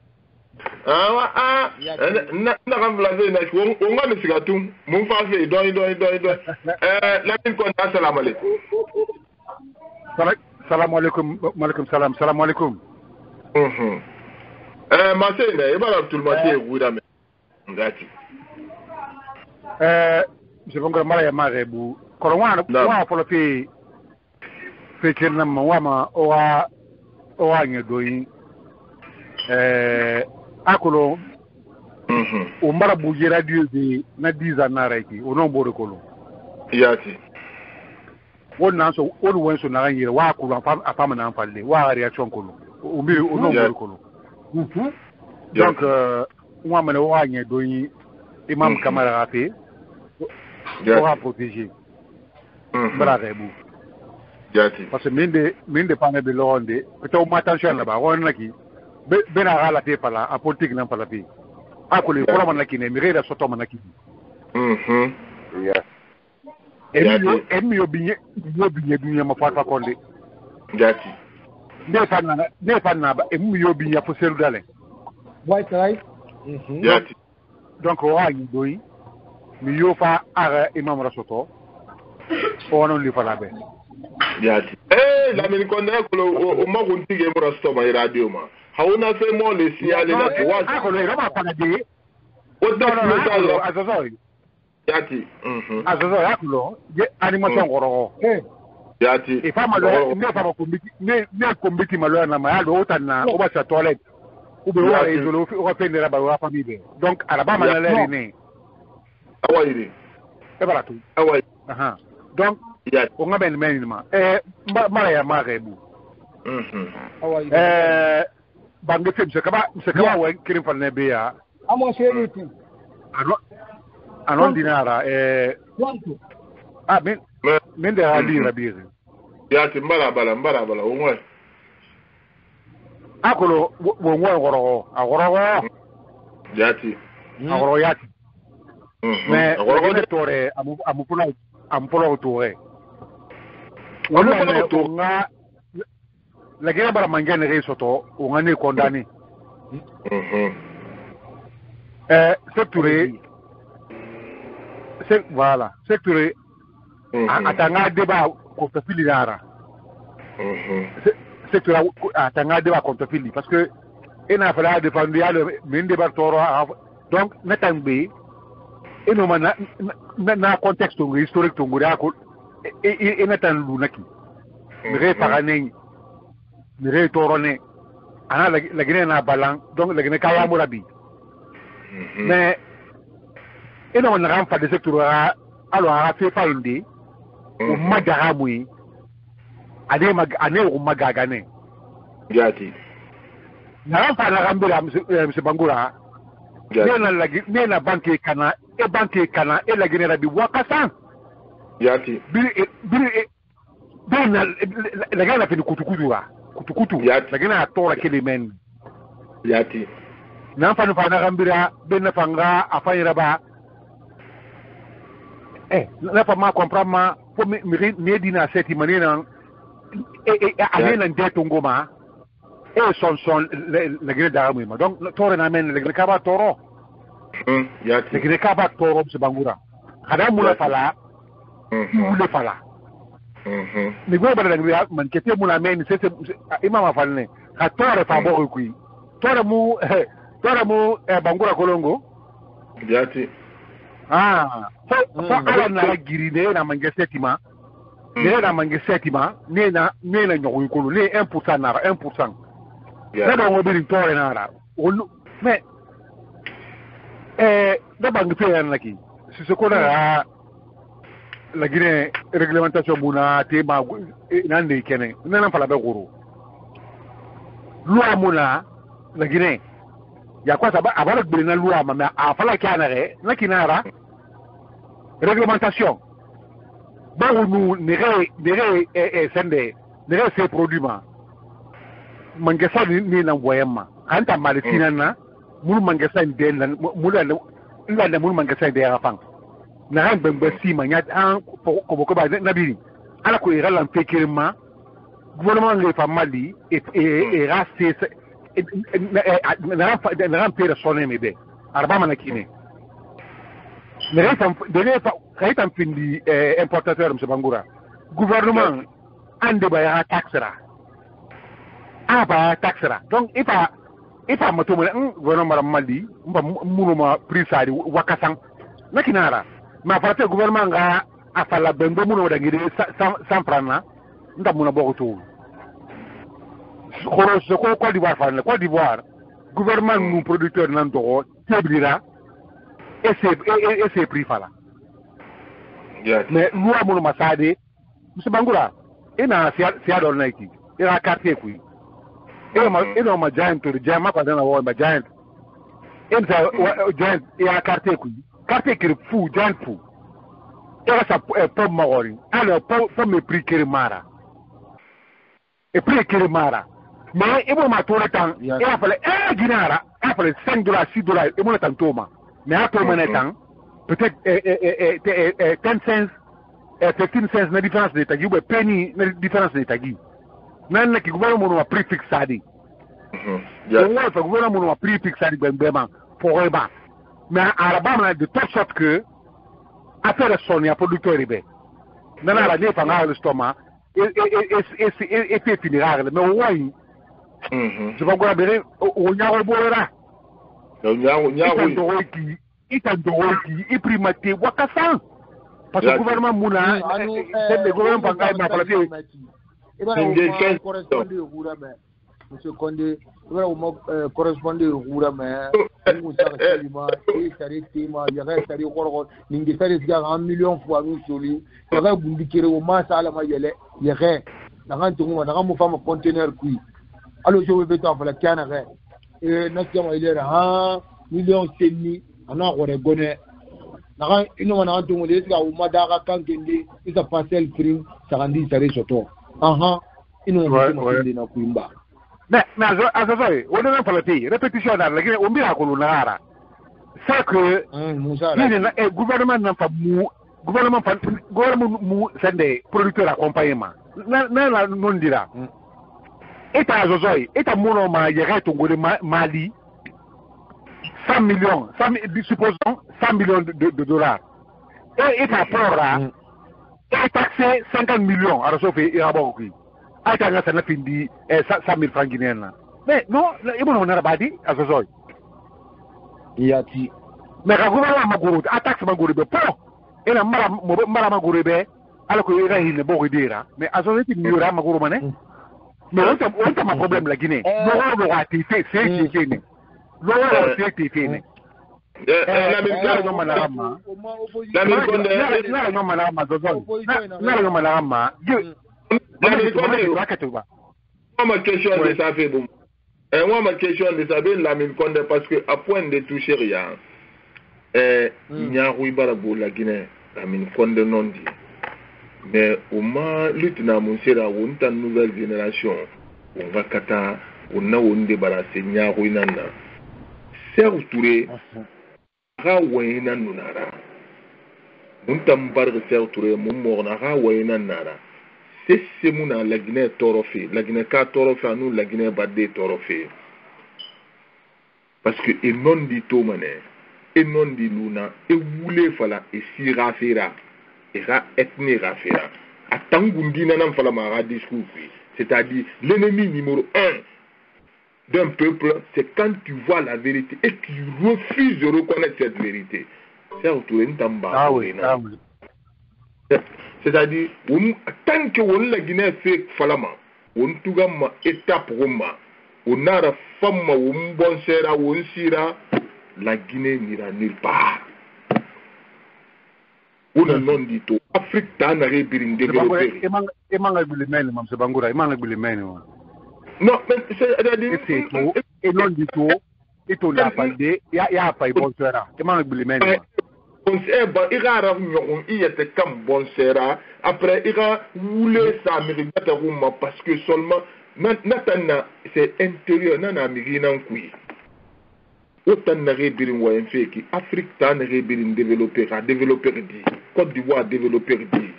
na remplacer na on va le sigatum mon face don Lamine Condé assalamu alaikum salam alaikum malaikum salam alaikum ma c'est ne ba tout le monde wuda me ngati je bongo mara ya marebu ko wa folo fi kenna ma wa nyedoyi akolo o marabu radio de na 10 ans na raiki o non bore kolo yati wonna so wonu wenso na yire wa akolo afama na falle wa reaction kolo o mi o non bore kolo donc wa mane wa nye doyi imam kamara afi o va protéger brarebu yati parce que minde panne de londe peut o attention là ba wonna ki bena gala te pala a politique nan pala pe akole ko man nakine mi reda soto man nakine yeah emi obinye dunya ma fa konde gati ne fanna ba emi obinye fo selu dale white right gati donc o ayi doyi mi yo fa ara imam rasoto o non li fala be gati Lamine Condé ko o magun tige mo rasoto ma radio ma hauna fait moi le signaler la droite yati azozo yakulo je animation goro yati e fama lo ne fama kombiti malo na ma lo otana o ba sa toilette ou be wa izolo o pende la ba wa famille donc araba ma la le ne awayiri e bala tu away donc ya o ngaben menima mara ya marebu bange fem se kaba wa kirim fal ne beya amo sheriti anon dinara quanto men de ali rabiri ya ti mbara bala onwe akolo wo ngoro agoro ya ti agoro ya ti mais agoro de tore amupula tore wala to nga la guerre bara mangene re soto o ngane condamné voilà secteur atanga débat contre Filidara secteur atanga débat contre Fili parce que il a fallu défendre le min débat toro donc natambe eno na contexte historique to ngura ko et natan lunaki mire parane mire torone ana la guinée na balan donc la guinée kaya murabi mais eno na ram fa de secteur alors a fait pas indi o magaramui ane o magagane yati na ram fa la rambira monsieur Bangura nena banque kana e la guinée rabi wakasa yati bina la gana fini kutukutu la gana tora kele men yati na fa na rambira bena fanga afanyira ba na fa ma comprendre ma po me dina seti manena alena ndeto ngoma son la gana da mu ma donc tore na men la gana ka ba toro yati la gana ka ba toro se Bangura kada mu la fala le fala ni go bala ngi man kete mu la men c'est imama falne ka tore fa bo ku tore mu Bangura Kolongo yati fa ala na giri ne na mange setima ne na mange setima ne na nyogo ko le 1% na 1% na ba ngo bi tore na ra mais da bangi pe yan laki si se ko na la Guinée réglementation muna te ma nan de kene nan fala be goro loi muna la Guinée ya kwa saba abala gbere na loi ma a fala kana re na kinara réglementation ba wonu nere sende nere ces produits ma mangesa ni na boyema anta malitina na mulu mangesa den mulu mangesa de rafang na ran bembe si manya an ko ba na biri ala ko ira lan fekirma gouvernement le fa mali et raste na ran pere sonne me be arba manakine mais quand findi importateur monsieur Bangura gouvernement ande ba ya taxera taxera donc ifa mato mo gouvernement mali mba munuma prix sadi wakasan nakinara ma parate gouvernement nga afala bembo muno da ngide sans prana nda muna bokoto khoro se ko Côte d'Ivoire fa Côte d'Ivoire gouvernement nous producteur nan to teblira et c'est prix fala mais loi muno masade monsieur Bangura ina sia do naiki ira quartier ku ina ma giant to jama kwa na wa ma giant ina giant ira quartier ku quartier ki fu giant fu ira sa pom magori alors pom me prix ki mara e prix ki mara mais ibo ma to tan ira fale ginara fale $5 $6 e mo tan toma mais à toma netan peut-être 10 cents 15 cents na différence de tagi ou penny na différence de tagi nan na ki gouvernement no prix fixé le gouvernement no prix fixé bembema forever mais araba de telle sorte que affaire sonia producteur ribe nana la ne fanga le stomac et fait finira mais oui je vais go bere o nyawo bolera nyawo i primate wakasan parce que le gouvernement mouna le gouvernement bancaire m'a parlé correspondé au Monsieur Condé correspondé au Ngo sara salima e sare tema ya ga sare korgo ningi sare siga 1 million fois nous soli ya ga bundi kire o ma sala ma yele ya ga na kan tungu na kan mu fama container kui alo je veux ta fala kana ga e na kama ile ha million seni ana gore gone na kan ino na kan tungu le siga o ma da ga kan kende isa parcel free sarandi sare soto ino na kuimba mais azazoi on est pas le répétition dans la on bien ko lunara ça que le gouvernement n'a pas gouvernement mu sende producteur accompagnement na la non dira et azazoi et mono ma yera to ngole Mali 100 millions supposons 100 millions de dollars et par rapport à et taxé 50 millions alors sauf et abonki aïta nga sana pindi 100 000 francs guinéens mais non ibo no na badi azozoi yati mais ka gouvernement maguru attaque maguru be po ina mara maguru be ala ko ira hine boko dira mais azozoi ti miura maguru mané mais on ta ma problème la Guinée no lo ati c'est fini lo c'est fini la militaire no malama la militaire no malama azozoi na no malama ma question de ça fait bon. Moi ma question de ça bien la mine Condé parce que à point de toucher rien. Nyaru Ibarago la Guinée la mine Condé non dit. Mais au moins lieutenant Monsera ou une nouvelle génération on va kata on a on débarrasser Nyaru inana. Serge Touré ra wayna nunara. Mun tambar Serge Touré mun morna ra wayna nara. C'est mon la Guinée torofé, la Guinée ka torofé nous la Guinée badé torofé. Parce que et non dit Tomane, et non dit Luna, et voulez fala et si rafera, et ra ethnie rafera. A tangundi nanam fala mara discours. C'est-à-dire l'ennemi numéro 1 d'un peuple, c'est quand tu vois la vérité et tu refuses de reconnaître cette vérité. C'est autour d'une tamba. Ah oui. C'est-à-dire, tant que on la Guinée fait falama, on tougama étape roma, on a la femme, on bon sera, on sira, la Guinée n'ira nulle part. On a non dit tout. Afrique t'en a rébirin développé. Et manga bilimène, mam se bangura, et manga bilimène. Non, mais c'est-à-dire, et non dit tout, et tout la palde, ya pas bon sera, et manga bilimène. Il a été comme bon sera. Après, il a voulu s'américain parce que seulement, c'est intérieur, non américain. Autant de rébirin ou un fait qui Afrique t'en rébirin développé, dit Côte d'Ivoire développé, dit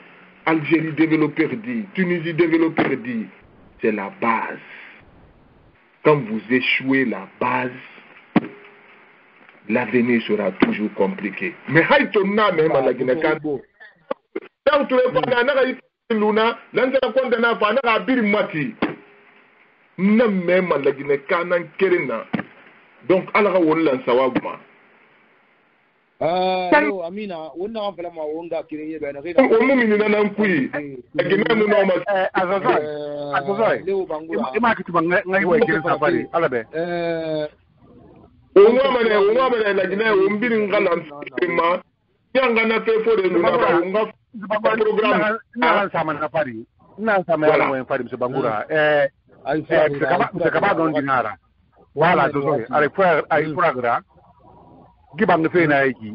Algérie développé, dit Tunisie développé, dit c'est la base. Quand vous échouez la base, l'avenir sera toujours compliqué. Mais haïtonna même à la Guinée-Canbo. Tant que tu es pas dans Luna, l'ensemble de la fana a birmati. Non même à la Guinée-Canan Kerena. Donc, alors on l'a sawagma. Amina, on a vraiment on a créé ben rien. On nous minina nan kui. La Guinée nous non mas. Azazoi. Et ma que tu vas ngai wa kire safari. Alabe. On va la Guinée, on birin galan ma. Yanga na fe fo de luna ba on va programme. Na sama na pari. Na sama ya wa pari mse bangura. Se kaba don dinara. Voilà, dozoi. Avec programme. Gibang fe na yiki.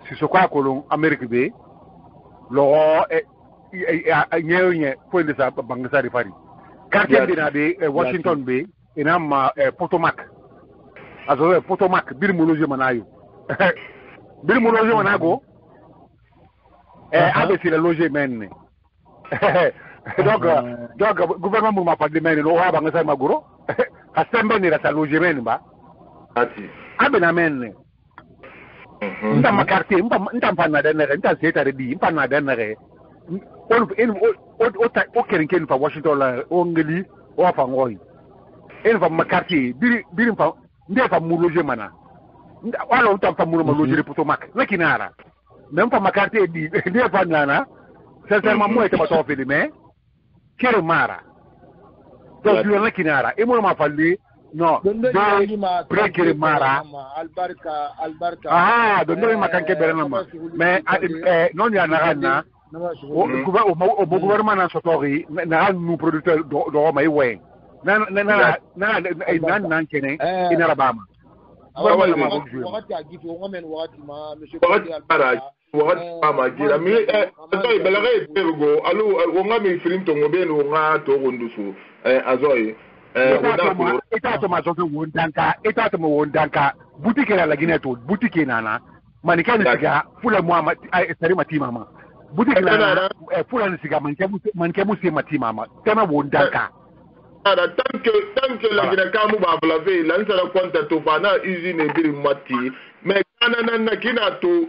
Si so kwa kolon Amerique be. Lo nye point de sa bangasa di pari. Quartier dina be Washington be ina ma Potomac. Azo Potomac bir mo loge manayo. Bir mo loge manago. Abe si le loge men. Donc gouvernement m'a pas de men lo ha bangasa maguro. Asembe ni la loge men ba. Ati. Abe na men. Nta makarti nta mpana denere nta zeta de bi mpana denere. O kerin pa Washington la o ngeli o afa ngoi. En fa makarti biri mpa nde fa muloje mana. Wala uta fa mulo loje Potomac. Na kinara. Même fa makarti di nde fa nana. Sincèrement moi était pas toffé mais kero mara. Donc na kinara e mo ma falli no prekere mara albarka dondo makanke berenama mais non ya na o gouvernement na sotori na nous producteur do may we na kene ina bama wakati agifu ngomen wakati ma monsieur wakati ama gira mi azoy belare pergo alu wonga mi frinto ngobenu nga to gondusu azoy ita mazoto wondanka boutique la Guinée to boutique nana manikani siga fula moi sari matima ma boutique nana fula siga manke musi matima ma tema wondanka tant que la Guinée kamu ba blaver lansara konta to fana usine biri mati mais kanana na kina to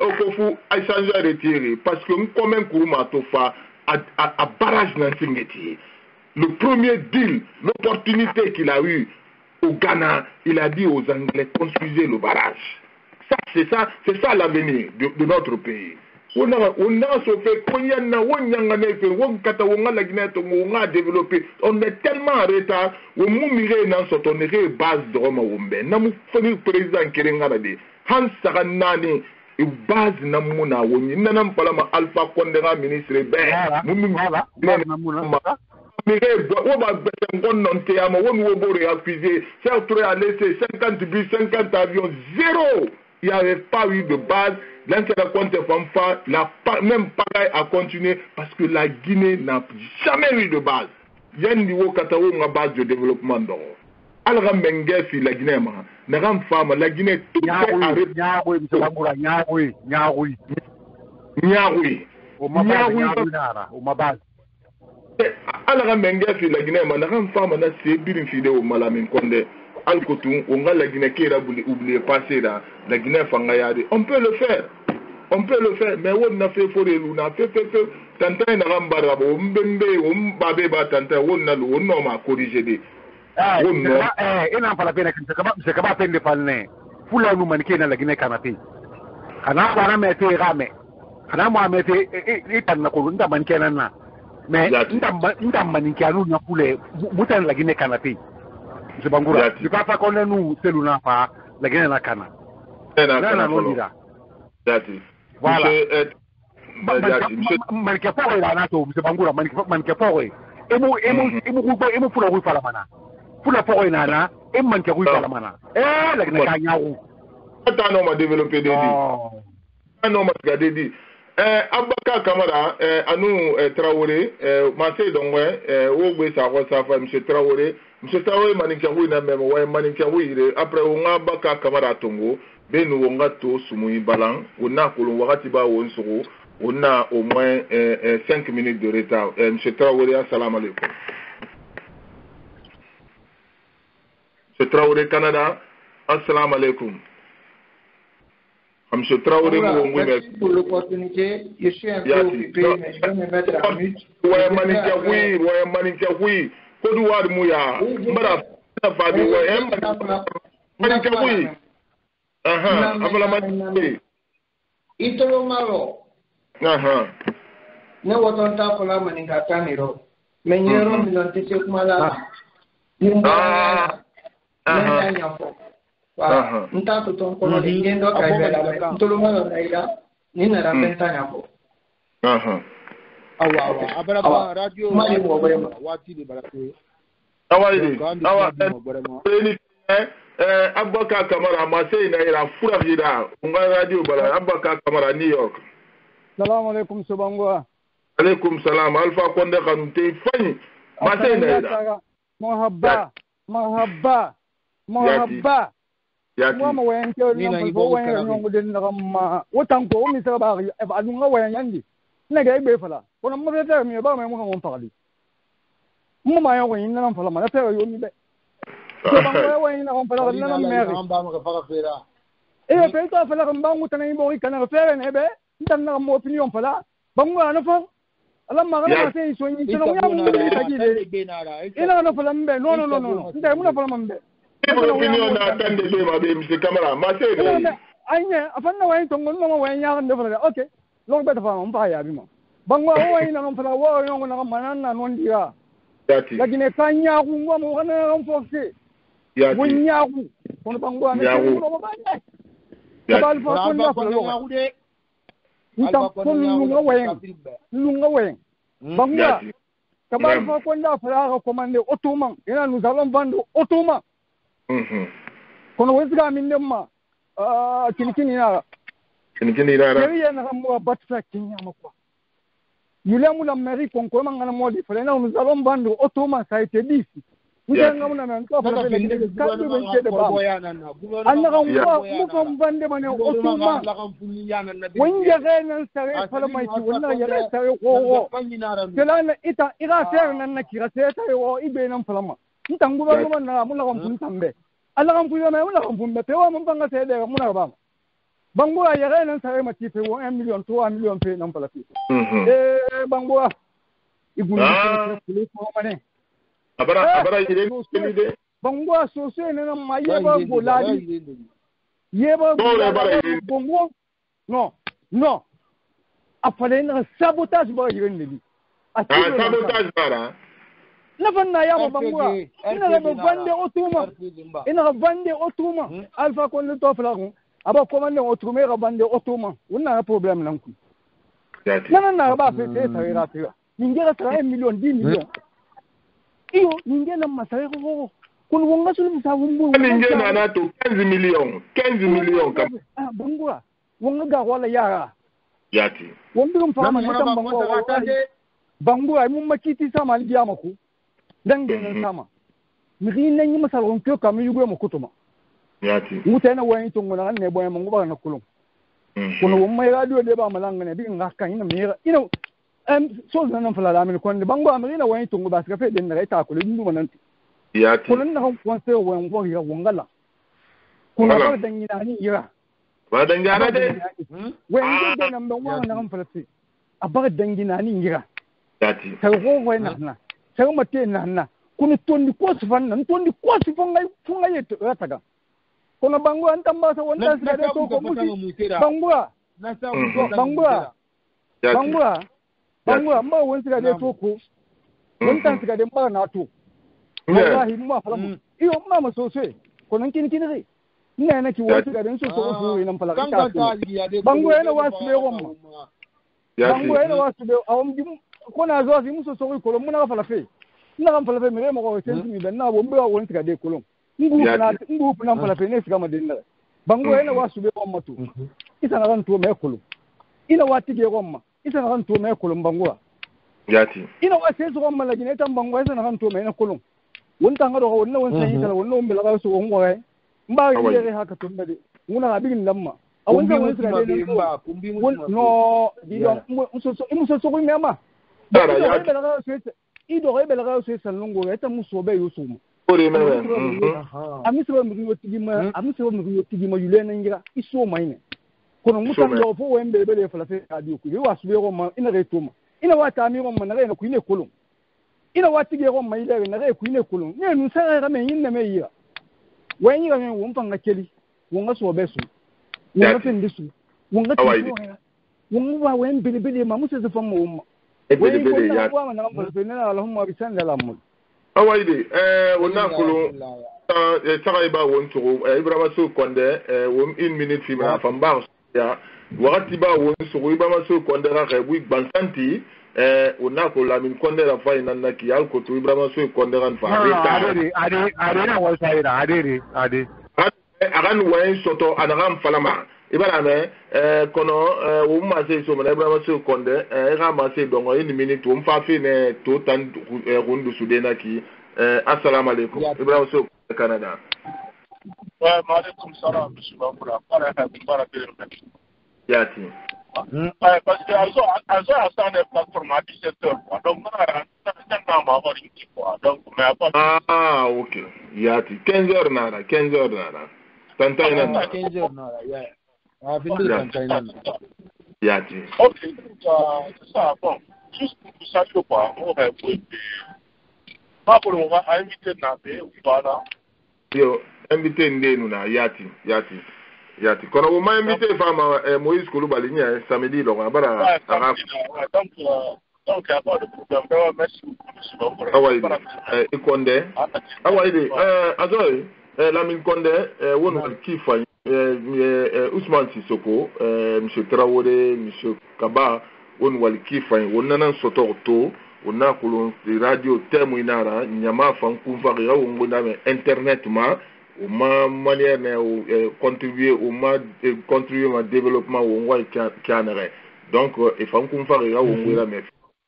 okofu a changer retirer parce que comme un kuruma to fa à barrage na singeti. Le premier deal, l'opportunité qu'il a eu au Ghana, il a dit aux Anglais, construisez le barrage. C'est ça l'avenir de notre pays. On est tellement en retard, on est base de Roma Wombe. Namu fani président Kerengade, Hans Saranani, et base namuna woni nanam palama Alpha Condera ministre Mire, on va non ama on va refuser. Certes, a laissé 50 bus, 50 avions, zéro. Il n'y avait pas eu de base. L'intérêt compte fanfa, la même pareil a continué parce que la Guinée n'a jamais eu de base. Il y a un niveau Katao, une base de développement d'or. Alors, Mengefi, la Guinée, la Guinée, tout est arrêté. Ala menga fi la Guinée manam fama na se birin fi de o malamin konde alkotu on ga la Guinée kera oublier passer là la Guinée fanga yade on peut le faire mais on na fait foré luna fait tanta na gambara bo mbembe o mbabe ba tanta on na lo no ma corriger de ina fala pena se kaba pende falne fula nu man kena la Guinée kanate kana bana mete game kana mo mete itan na ko nda man kenan na mais nda manikianu na kule mutan la Guinée kanate je bangura je pas pas qu'on nous seluna fa la Guinée na kana na no dira dati voilà manike fo la na to je bangura manike fo emu fula wi fala mana fula fo na manike wi fala mana la Guinée ka nyaawu ata no ma développer des non ma garder dit Abaka Kamara, Anou Traoré, Marseille Dongwe, Ogbe Safa, M. Traoré, Maninkawi na même, Maninkawi, après on a Baka Kamara Tongo, Benu Ongato, Sumui Balan, on a Kolon Waratiba Onsoro, on a au moins 5 minutes de retard. M. Traoré, assalamu alaikum. M. Traoré Canada, assalamu alaikum. Monsieur Traoré, merci pour l'opportunité. Je suis un peu occupé, mais je vais me mettre en mute. Ouais, Maninka, oui. Kodouard Mouya. Maninka, oui. Itolo Malo. Ne waton ta kola Maninka Kaniro. Menyero milantise kumala. Nimba. Nyanyafo. Nta tuton kono lingendo kaibela ntuluma naira nina rapenta nyako awa abaraba radio mali mo barema wati de barate Abaka Kamara Marseille naira fura jida unga radio bala Abaka Kamara New York. Salam alaikum subangwa. Alaikum salam Alpha Konde kanute fani Marseille naira mahabba Mama wayan ke nan ko wayan yon gudin na ma wotan ko mi sa ba ba dun ga wayan yandi na ga be fala ko na mo ta mi ba mai mo kan fali mo ma yon wayan nan fala ma ta yo mi be ko ba wayan nan fala nan me ga ba ma ka fara fera pe ta fala kan ba mu tan yi bo kan fera ne be ndan na mo opinion fala ba mu na fa Allah ma ga sai so yin tana ya mu be ta gide ina na fala mbe no ndai mu na fala mbe opinion na attendre de ma M. Kamara Marseille anya afanna wayin tongo no wayin ya kan defala okay lo be ta fa on pa ya bi mo bangwa wayin na on fala wo yon na manan na non dira dati lakini kanya ku mo kana on force wonyagu kono bangwa na ko bande kabal fa ko na fa lo nta ko lunga wen bangwa kabal fa ko na fa ko mande ottoman ina nous allons vendre ottoman kono wesga min demma kinikini na yeye na mo batsa kinya makwa yule mula meri konko mangana modi frena nous allons vendre ottoman ça a été dit ngenga muna na nto fa bele kaddu ben cede ba annaka mu fam bande mane ottoman wonja genen sare fala mai ci wonna yare sare ko kelana ita ira ser nan nakira seta yo ibe nan falama ntangu ba no na mula kam pun tambe alla kam pun na mula kam pun be wa mun banga sede muna ba bangwa yare nan sare mati fe 1 million 3 million fe nan fala fi bangwa igulu ko mane abara yire de bangwa so se na mayeba golali yeba bangwa no afale na sabotage ba yire ndeli sabotage bara na fanna ya bangwa ina ba vande otuma alfa ko le to fala ko aba komande otrume ga bande otuma wonna problem nan ku na ba fe te tawira tira ningera 3 million 10 million iyo ningena masare ko kun wonga sulu sa wumbu ningena na to 15 million kam bangwa wonga ga wala yara yati wonga fama na tan bangwa mun makiti sama liya mako dange nan sama mi nan yi masal on kyo kam yugo mo kutuma yati mutana wani tunguna ne boye mo ba na kulum kono won mai radio de ba malanga ne bi ngaka ina mira ina so nan fala da min kon bango amina wani tungu ba ska fe den da ta kulun ndu manan yati kulun na kon se won ko ya wongala kuna ba dan ina ni ira ba dan gana de wani de nan ban wa na kan fala fi abar dan gina ni ira yati sai ko wai na sai mate na kuni tondi ko sifan nan tondi ko sifan ngai funga yeto rataga kono bangu antamba sa wonda sira de to ko muti bangwa mba won sira de to ko wonta sira de mba na to wallahi mma falamu iyo mma masose kono kin re ina na ki won sira de so ko ina pala ka bangwa ina wasu be womma bangwa ina wasu be awam dim kona zo si muso so ko muna fala fe ina kan fala fe mere mo ko tensi mi ben na bo mba won sira de kolon ngu na fala fe ne sika madinda bango ena wasu be wamma tu isa na kan to me kulu ina wati ge wamma isa na kan to me kulu bango yati ina wase so wamma la jineta bango isa na kan to me na kulu wonta ngado ko wonna won sayi kala wonna umbe la so won gore mba ge haka to mbede nguna ga bigin lamma awonga won sira de mba kumbi no dido muso so ko mema ido ga be la ga so salungo eta muso be yusumu amisaba mu tigima yule na ngira iso maine kono musanga fo wembe be le fala fe adi ku wa sube ko ma ina re tuma ina wata mi ko ma na re na ku ine kolon ina wati ge ko ma ile na re ku ine kolon ne nu sa ga me yin na me yira wen yira me won panga keli won ga so be su won ga fin disu won ga tiwo won wa wen bili ma musa fa mo ma wen ko na wa na fa fe na allahumma bi sallallahu awaide wonna kulu taga ba won to ibrahima so konde won 1 minute fi ma famba ya wakati ba won so ibrahima so konde ra rebu bansanti wonna ko la min konde ra fa ina naki al ko to ibrahima so konde ran fa ade na wa saira ade agan wayin soto anagam falama ibara me kono wo ma se so na ibrahima so konde ga ma se dongo 1 minute wo mfa fi ne to tan rundu sudena ki assalamu alaikum ibrahima so Canada wa alaikum salam bismillah para yati parce que also stand a platform à 17h donc na ma hori quoi donc mais pas OK yati 15h nara tantaina 15h nara ya vindu tantaina yati OK ça bon juste pour saluer quoi on va pas pour le moment invité na be voilà yo invité ndenu na yati kono wo ma invité fama Moïse Koulibaly nya samedi lo bara donc pas de problème merci beaucoup ikonde awaide azoy Lamine Condé won wal kifa Ousmane Sissoko monsieur Traoré monsieur Kaba won wal kifa won nan soto to won na ko radio temu inara nyama fan ku fa ga won na internet ma o ma manière ne contribuer au ma contribuer ma développement won wa kanere donc e fan ku fa ga won wala me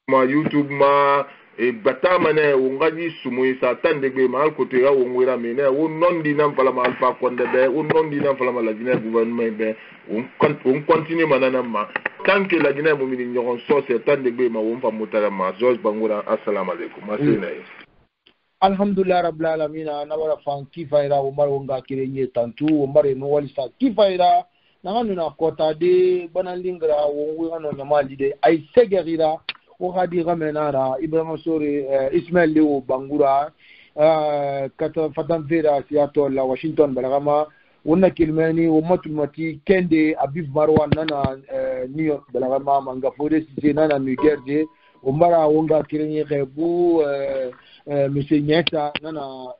ma YouTube ma e batamane wongaji sumui sa tande be mal côté ya wonwera mene won non di nam fala mal fa konde be won non di nam fala mal la Guinée gouvernement be on continue manana ma tant que la Guinée mo mini nyon so se tande be ma won fa mutara ma George Bangoura assalamu alaikum masina alhamdulillah rabbil alamin na wala fan kifaira o mar wonga kirenye tantu o mare no wali sa kifaira na nganu na kota de banalingra wonwe no nyamali de ay segerira o hadi gamenara Ibrahima Sori Ismail Leo Bangura kata Fatan Vera Seattle la Washington balagama wonna kilmani o matumati kende Abib Marwan nana New York balagama mangafode sise nana New Jersey o mara wonga kirenye rebu monsieur Nyeta nana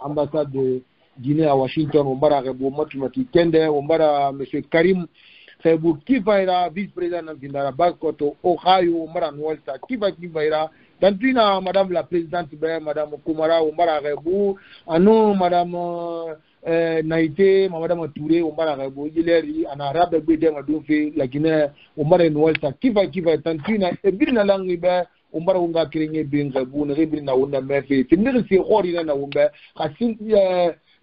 ambassade de Guinée à Washington o mara rebu matumati kende o mara monsieur Karim Sebu Kifaira vice-président de Vindara Bakoto Ohio Mara Nwalsa Kifaira Tantina madame la présidente madame Kumara Omara Rebu Anu madame Naïté madame Touré Omara Rebu Ileri en arabe bede madufi la Guinée Omara Nwalsa Kifa Tantina e birina langi be Omara unga kirenye bin Rebu ne birina wona mefe tinir si khori na wumbe khasin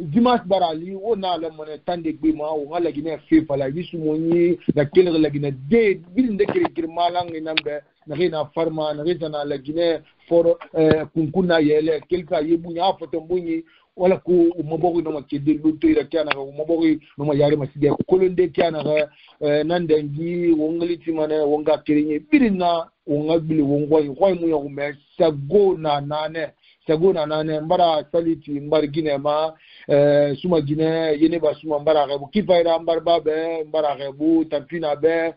Dimas Barali, on a le monnaie tant de Bima, on a la Guinée fait par la Visumoni, la Guinée, la Guinée, des villes de Kirmalang et Nambe, Narina Farma, Narina, la Guinée, for Kunkuna Yele, quelqu'un Yebunia, Fotombuni, wala ko mabori no makede luto ira kana ko mabori no mayare masige ko kolonde kana nandengi wongali timane wonga kirinye birina wonga bili wongwa ko mu yo me sagona nane mbara saliti mbar Guinée ma suma Guinée yene ba suma mbara rebu kifaira mbar babe mbara rebu tampina be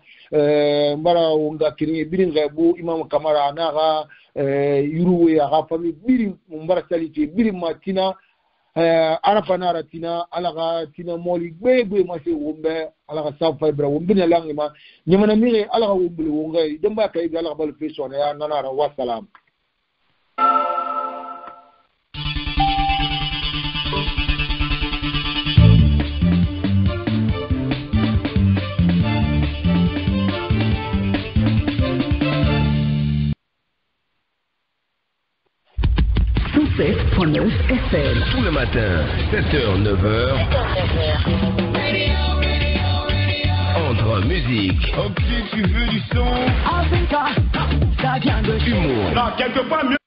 mbara wonga kirinye birin rebu Imam Kamara naga yuruwe aga fami birin mbara saliti birin matina arafanara tina alaga tina moli gbegbe ma se wombe alaga safa bra wombe na langi ma nyamana mire alaga wombe wonga demba kay alaga bal fe sona ya nanara wa salam FM. Tout le matin, 7h, 9h. Entre musique. Ok, tu veux du son. Africa, ça vient de humour. Non, quelque part mieux.